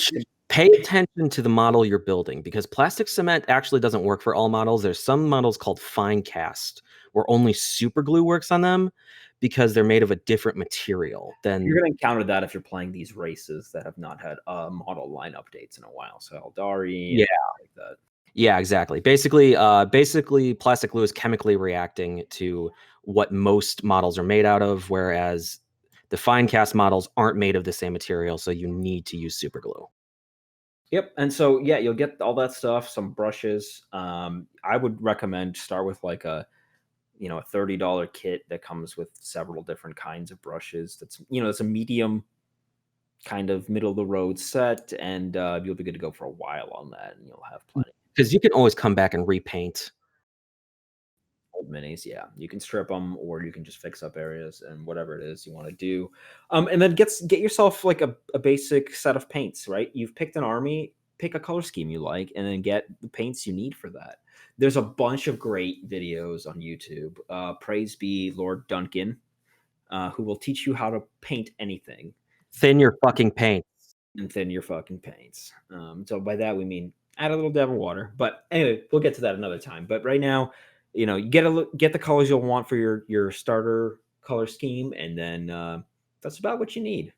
pay attention to the model you're building, because plastic cement actually doesn't work for all models. There's some models called fine cast where only super glue works on them because they're made of a different material. Then you're going to encounter that if you're playing these races that have not had model line updates in a while. So Eldari, yeah, like that. Yeah, exactly. Basically, plastic glue is chemically reacting to what most models are made out of, whereas the fine cast models aren't made of the same material, so you need to use super glue. Yep. And so, yeah, you'll get all that stuff, some brushes. I would recommend start with like a $30 kit that comes with several different kinds of brushes. It's a medium kind of middle of the road set, and you'll be good to go for a while on that, and you'll have plenty. Because you can always come back and repaint old minis. Yeah, you can strip them, or you can just fix up areas and whatever it is you want to do. And then get yourself like a basic set of paints, right? You've picked an army, pick a color scheme you like, and then get the paints you need for that. There's a bunch of great videos on YouTube. Praise be Lord Duncan, who will teach you how to paint anything. Thin your fucking paints. And thin your fucking paints. So by that we mean add a little dab of water. But anyway, we'll get to that another time. But right now, you get the colors you'll want for your starter color scheme, and then that's about what you need.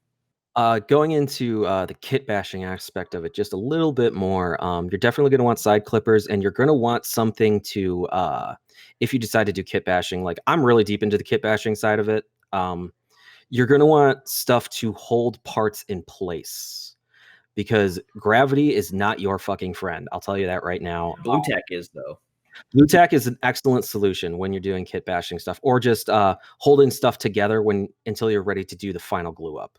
Going into the kit bashing aspect of it just a little bit more, you're definitely going to want side clippers, and you're going to want something to, if you decide to do kit bashing, like I'm really deep into the kit bashing side of it. you're going to want stuff to hold parts in place, because gravity is not your fucking friend. I'll tell you that right now. Blue tack is, though. Blue tack is an excellent solution when you're doing kit bashing stuff, or just holding stuff together until you're ready to do the final glue up,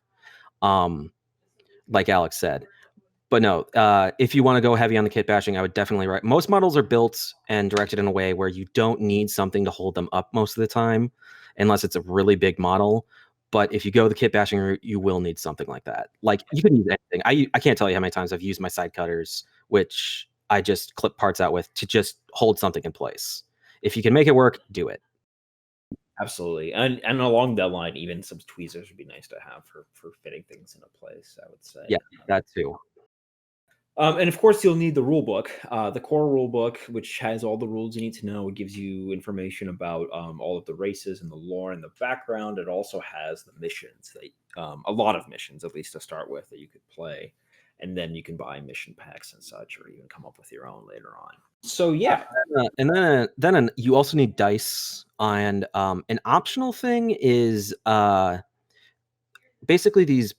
like Alex said. But no, if you want to go heavy on the kit bashing, I would definitely most models are built and directed in a way where you don't need something to hold them up most of the time, unless it's a really big model. But if you go the kit bashing route, you will need something like that. Like, you can use anything. I can't tell you how many times I've used my side cutters, which I just clip parts out with, to just hold something in place. If you can make it work, do it. Absolutely. And along that line, even some tweezers would be nice to have for fitting things into place, I would say. Yeah, that too. And of course, you'll need the rule book, the core rule book, which has all the rules you need to know. It gives you information about all of the races and the lore and the background. It also has the missions, a lot of missions, at least to start with, that you could play. And then you can buy mission packs and such, or even come up with your own later on. So yeah. And then you also need dice. And an optional thing is basically these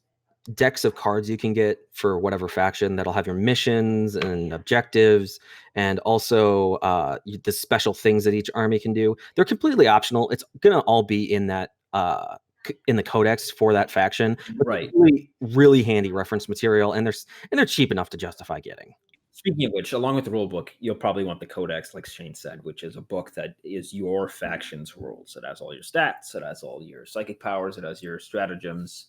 decks of cards you can get for whatever faction that'll have your missions and objectives, and also the special things that each army can do. They're completely optional. It's gonna all be in that in the codex for that faction. Right. Really, really handy reference material, and they're cheap enough to justify getting. Speaking of which, along with the rule book, you'll probably want the codex, like Shane said, which is a book that is your faction's rules. It has all your stats, it has all your psychic powers, it has your stratagems.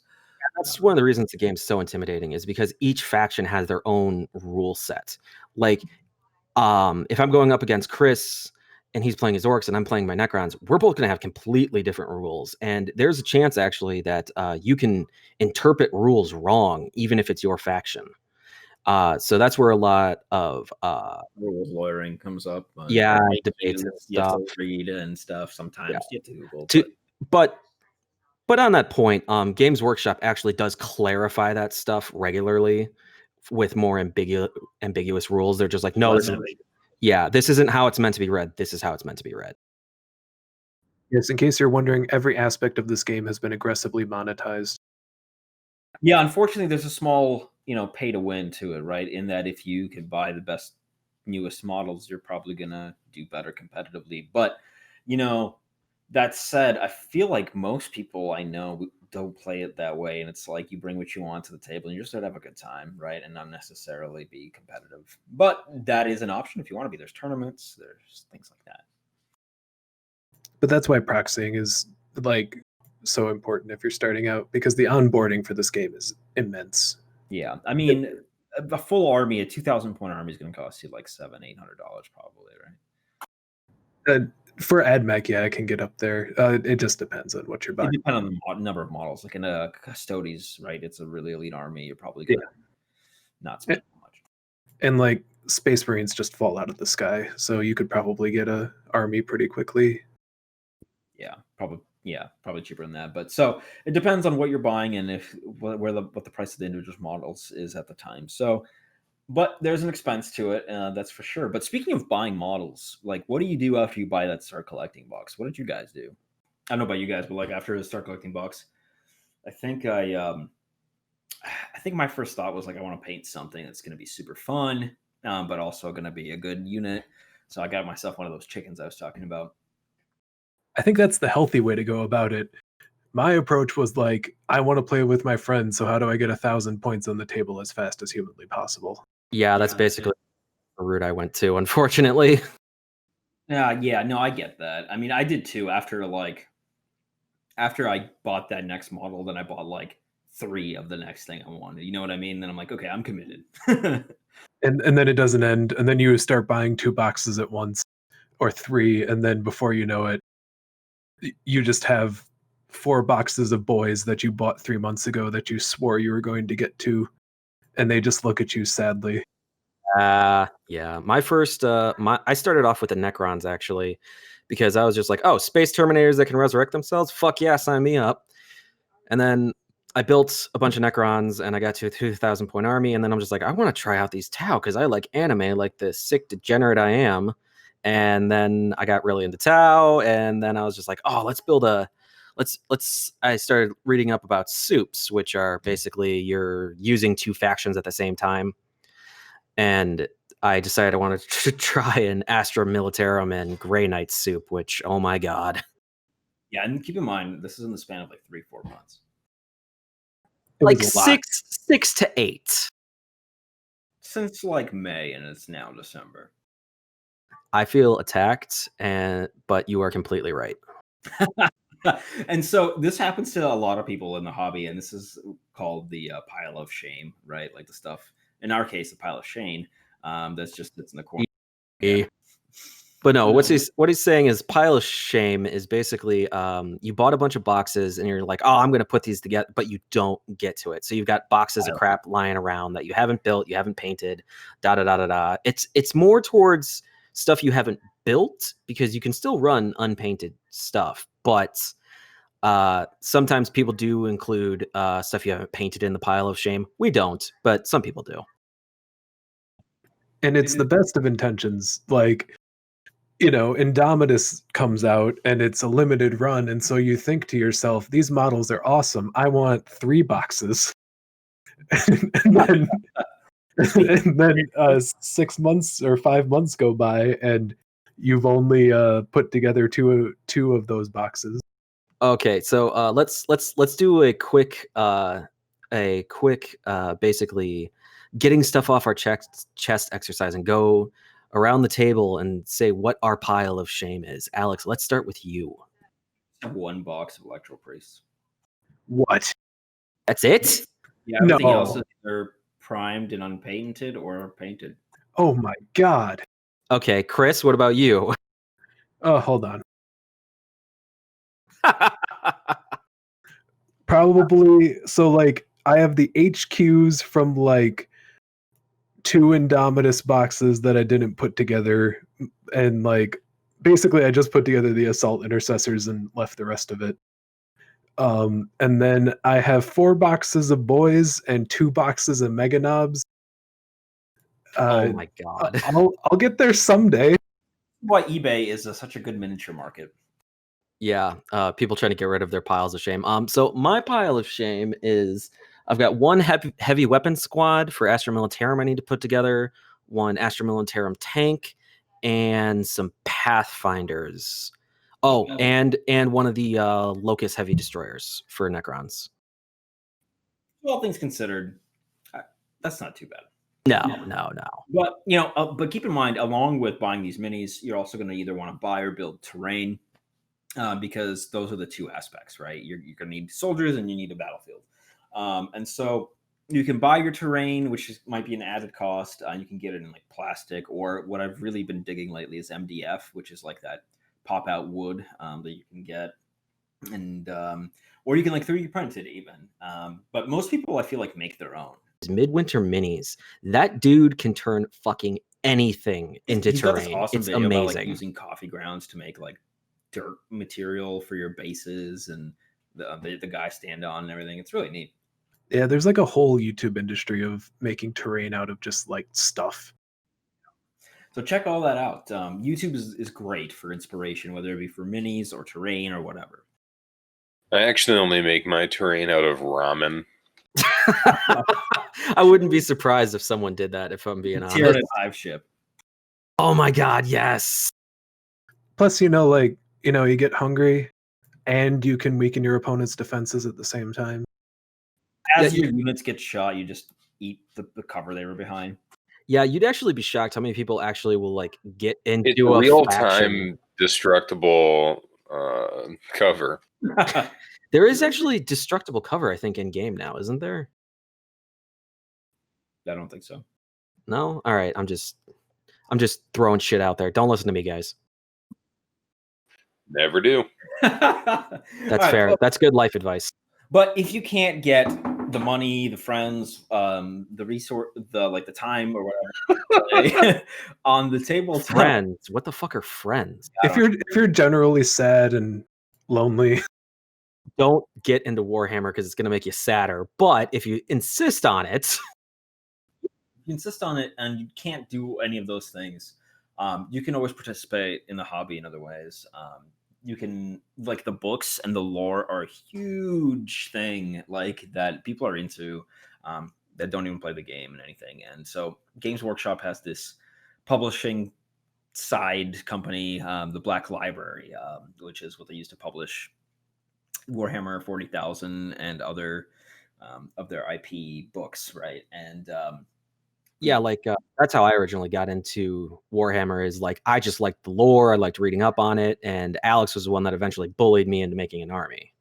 That's one of the reasons the game's so intimidating, is because each faction has their own rule set. Like, if I'm going up against Chris and he's playing his orcs and I'm playing my Necrons, we're both going to have completely different rules. And there's a chance, actually, that you can interpret rules wrong, even if it's your faction. So that's where a lot of rules lawyering comes up. Debates and you have stuff. to read and stuff. Sometimes you have to Google. But on that point, Games Workshop actually does clarify that stuff regularly with more ambiguous rules. They're just like, no, this isn't how it's meant to be read. This is how it's meant to be read. Yes, in case you're wondering, every aspect of this game has been aggressively monetized. Yeah, unfortunately, there's a small, pay to win to it, right? In that if you can buy the best, newest models, you're probably gonna do better competitively. But, that said, I feel like most people I know don't play it that way, and it's like you bring what you want to the table and you just don't have a good time, right? And not necessarily be competitive. But that is an option if you want to be. There's tournaments, there's things like that. But that's why proxying is like so important if you're starting out, because the onboarding for this game is immense. Yeah, I mean, a full army, a 2,000 point army is going to cost you like $700-800 probably, right? For AdMech, yeah, I can get up there. It just depends on what you're buying. It depends on the number of models. Like in a Custodes, right? It's a really elite army. You're probably gonna not spend much. And like Space Marines just fall out of the sky, so you could probably get a army pretty quickly. Yeah, probably cheaper than that. But so it depends on what you're buying and what the price of the individual models is at the time. So. But there's an expense to it, that's for sure. But speaking of buying models, like, what do you do after you buy that Start Collecting box? What did you guys do? I don't know about you guys, but like after the Start Collecting box, I think I think my first thought was like, I want to paint something that's going to be super fun, but also going to be a good unit. So I got myself one of those chickens I was talking about. I think that's the healthy way to go about it. My approach was like, I want to play with my friends, so how do I get 1,000 points on the table as fast as humanly possible? Yeah, that's basically the route I went to, unfortunately. Yeah, no, I get that. I mean, I did too. After I bought that next model, then I bought like 3 of the next thing I wanted. You know what I mean? Then I'm like, okay, I'm committed. and then it doesn't end, and then you start buying 2 boxes at once, or 3, and then before you know it, you just have 4 boxes of boys that you bought 3 months ago that you swore you were going to get to, and they just look at you sadly. Yeah. My first, I started off with the Necrons, actually, because I was just like, oh, space Terminators that can resurrect themselves? Fuck yeah, sign me up. And then I built a bunch of Necrons, and I got to a 2,000 point army, and then I'm just like, I want to try out these Tau, because I like anime like the sick degenerate I am. And then I got really into Tau, and then I was just like, oh, let's build a I started reading up about soups, which are basically you're using two factions at the same time. And I decided I wanted to try an Astra Militarum and Grey Knight soup, which, oh my god. Yeah, and keep in mind, this is in the span of like 3-4 months. Like 6 to 8. Since like May, and it's now December. I feel attacked, but you are completely right. And so this happens to a lot of people in the hobby, and this is called the pile of shame, right? Like the stuff, in our case, the pile of shame that's just sits in the corner. Yeah. But no, what he's saying is pile of shame is basically you bought a bunch of boxes and you're like, oh, I'm going to put these together, but you don't get to it. So you've got boxes of crap lying around that you haven't built, you haven't painted, da da da da da. It's more towards stuff you haven't built because you can still run unpainted stuff, but sometimes people do include stuff you haven't painted in the pile of shame. We don't, but some people do. And it's the best of intentions. Like, you know, Indomitus comes out and it's a limited run, and so you think to yourself, these models are awesome. I want 3 boxes. and then 6 months or 5 months go by, and you've only put together two of those boxes. Okay, so let's do a quick basically getting stuff off our chest exercise and go around the table and say what our pile of shame is. Alex, let's start with you. 1 box of Electro Priests. What? That's it? Yeah, everything else is either primed and unpainted or painted. Oh my god. Okay, Chris, what about you? Oh, hold on. Probably, so like I have the HQs from like 2 Indomitus boxes that I didn't put together, and like basically I just put together the assault intercessors and left the rest of it. And then I have 4 boxes of boys and 2 boxes of mega knobs. Oh my god. I'll get there someday. Why eBay is such a good miniature market. Yeah, people trying to get rid of their piles of shame. So my pile of shame is I've got 1 heavy weapon squad for Astra Militarum I need to put together, 1 Astra Militarum tank, and some Pathfinders. Oh, and 1 of the Locust heavy destroyers for Necrons. All things considered, that's not too bad. No. But you know, but keep in mind, along with buying these minis, you're also going to either want to buy or build terrain. Because those are the 2 aspects, right? You're going to need soldiers and you need a battlefield. And so you can buy your terrain, which might be an added cost. You can get it in like plastic, or what I've really been digging lately is MDF, which is like that pop out wood that you can get. And or you can like 3D print it even. But most people, I feel like, make their own. Midwinter minis. That dude can turn fucking anything into terrain. Awesome it's video amazing. About, like, using coffee grounds to make like dirt material for your bases and the guy stand on and everything. It's really neat. Yeah, there's like a whole YouTube industry of making terrain out of just like stuff. So check all that out. YouTube is great for inspiration, whether it be for minis or terrain or whatever. I actually only make my terrain out of ramen. I wouldn't be surprised if someone did that, if I'm being honest. Tyranid hive ship. Oh my god, yes. Plus, you know, like, you know, you get hungry and you can weaken your opponent's defenses at the same time. As your units get shot, you just eat the cover they were behind. Yeah, you'd actually be shocked how many people actually will like get into it's a real-time destructible cover. There is actually destructible cover, I think, in game now, isn't there? I don't think so. No? All right, I'm just throwing shit out there. Don't listen to me, guys. Never do. That's fair. Well, that's good life advice. But if you can't get the money, the friends, the resource, the time or whatever on the table, friends. What the fuck are friends? If you're generally sad and lonely, don't get into Warhammer because it's going to make you sadder. But if you insist on it, and you can't do any of those things, you can always participate in the hobby in other ways. you can like the books and the lore are a huge thing like that people are into that don't even play the game and anything. And so Games Workshop has this publishing side company, the Black Library, which is what they use to publish Warhammer 40,000 and other of their IP books, right? And yeah, like that's how I originally got into Warhammer. Is like I just liked the lore, I liked reading up on it, and Alex was the one that eventually bullied me into making an army.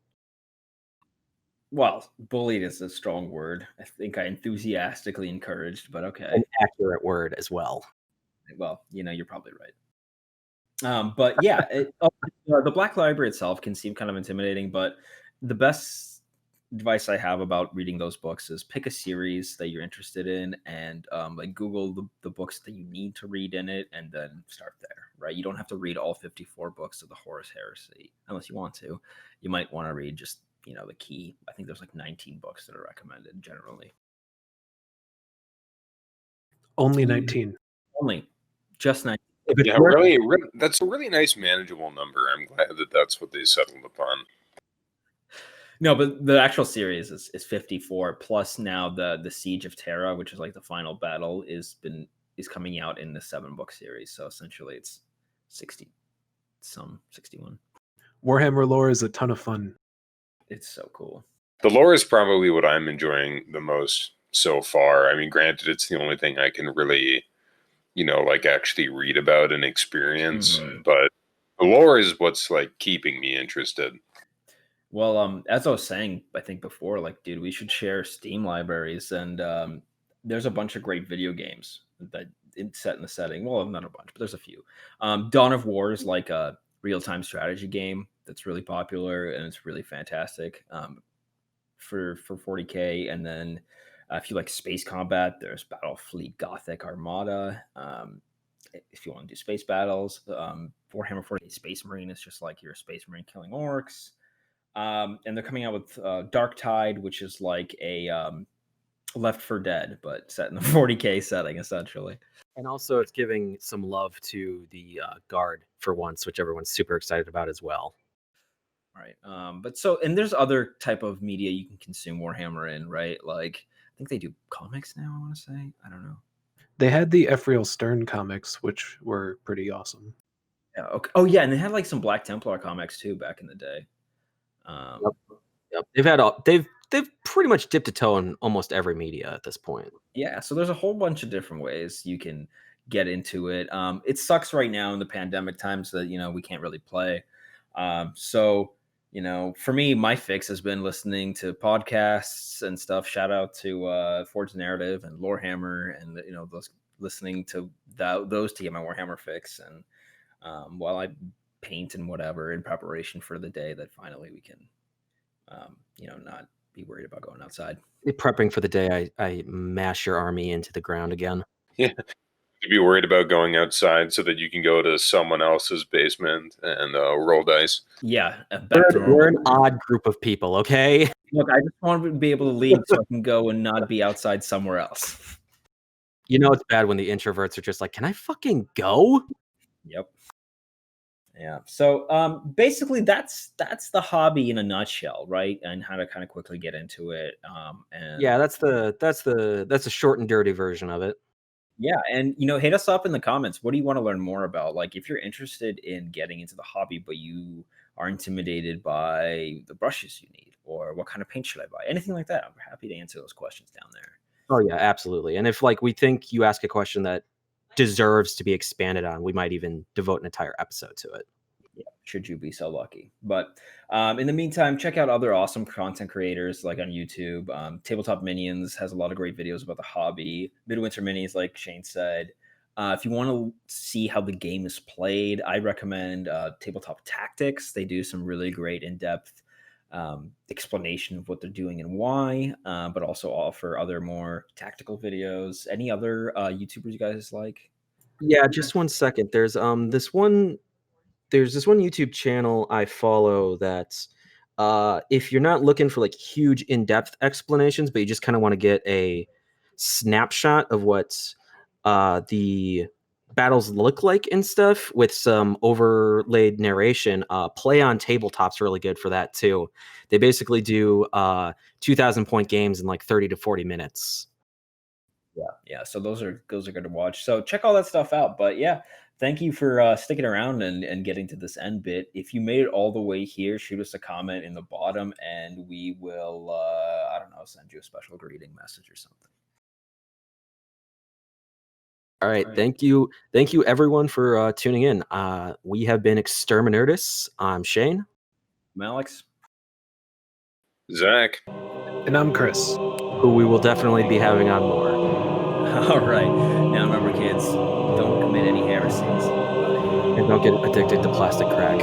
well, bullied is a strong word. I think I enthusiastically encouraged, but okay. An accurate word as well. Well, you're probably right. But yeah, the Black Library itself can seem kind of intimidating, but the best advice I have about reading those books is pick a series that you're interested in and like Google the books that you need to read in it and then start there, right? You don't have to read all 54 books of the Horus Heresy unless you want to. You might want to read just, the key. I think there's like 19 books that are recommended generally. Only 19. Only just 19. Yeah, really, that's a really nice manageable number. I'm glad that that's what they settled upon. No, but the actual series is 54 plus now the Siege of Terra, which is like the final battle, is coming out in the 7-book series. So essentially it's 61. Warhammer lore is a ton of fun. It's so cool. The lore is probably what I'm enjoying the most so far. I mean, granted, it's the only thing I can really, like actually read about and experience, but the lore is what's like keeping me interested. Well, as I was saying, I think before, like, dude, we should share Steam libraries, and there's a bunch of great video games that it's set in the setting. Well, not a bunch, but there's a few. Dawn of War is like a real-time strategy game that's really popular, and it's really fantastic for 40K. And then if you like space combat, there's Battlefleet Gothic Armada. If you want to do space battles, Warhammer 40K Space Marine is just like you're a space marine killing orcs. And they're coming out with Dark Tide, which is like a Left 4 Dead, but set in the 40K setting, essentially. And also it's giving some love to the Guard for once, which everyone's super excited about as well. Right. And there's other type of media you can consume Warhammer in, right? Like, I think they do comics now, I want to say. I don't know. They had the Ephrael Stern comics, which were pretty awesome. Yeah. Okay. Oh, yeah. And they had like some Black Templar comics too back in the day. Yep. They've pretty much dipped a toe in almost every media at this point. Yeah, so there's a whole bunch of different ways you can get into it. It sucks right now in the pandemic times that we can't really play. So for me, my fix has been listening to podcasts and stuff. Shout out to Forge Narrative and Lorehammer, and those listening to those to get my Warhammer fix. And while I paint and whatever in preparation for the day that finally we can not be worried about going outside. Prepping for the day I mash your army into the ground again. Yeah, to be worried about going outside so that you can go to someone else's basement and roll dice. Yeah, we're an odd group of people, okay? Look, I just want to be able to leave so I can go and not be outside somewhere else. It's bad when the introverts are just like, can I fucking go? Yep. Yeah. So basically that's the hobby in a nutshell, right? And how to kind of quickly get into it. And yeah, that's a short and dirty version of it. Yeah, and hit us up in the comments. What do you want to learn more about? Like if you're interested in getting into the hobby, but you are intimidated by the brushes you need, or what kind of paint should I buy? Anything like that. I'm happy to answer those questions down there. Oh yeah, absolutely. And if we think you ask a question that deserves to be expanded on, we might even devote an entire episode to it. Yeah, should you be so lucky. But in the meantime, check out other awesome content creators like on YouTube. Tabletop Minions has a lot of great videos about the hobby. Midwinter Minis, like Shane said. If you want to see how the game is played, I recommend Tabletop Tactics. They do some really great in-depth explanation of what they're doing and why, but also offer other more tactical videos. Any other YouTubers you guys like? Yeah, just 1 second. There's this one YouTube channel I follow that's if you're not looking for like huge in-depth explanations, but you just kind of want to get a snapshot of what the battles look like and stuff with some overlaid narration, Play on Tabletop's really good for that too. They basically do 2,000 point games in like 30 to 40 minutes. Yeah. So those are good to watch. So check all that stuff out. But yeah, thank you for sticking around and getting to this end bit. If you made it all the way here, shoot us a comment in the bottom, and we will I don't know, send you a special greeting message or something. All right. Thank you everyone for tuning in. We have been ExtermiNERDus. I'm Shane. I'm Alex. Zach. And I'm Chris. Who we will definitely be having on more. All right. Now remember, kids, don't commit any heresies. And don't get addicted to plastic crack.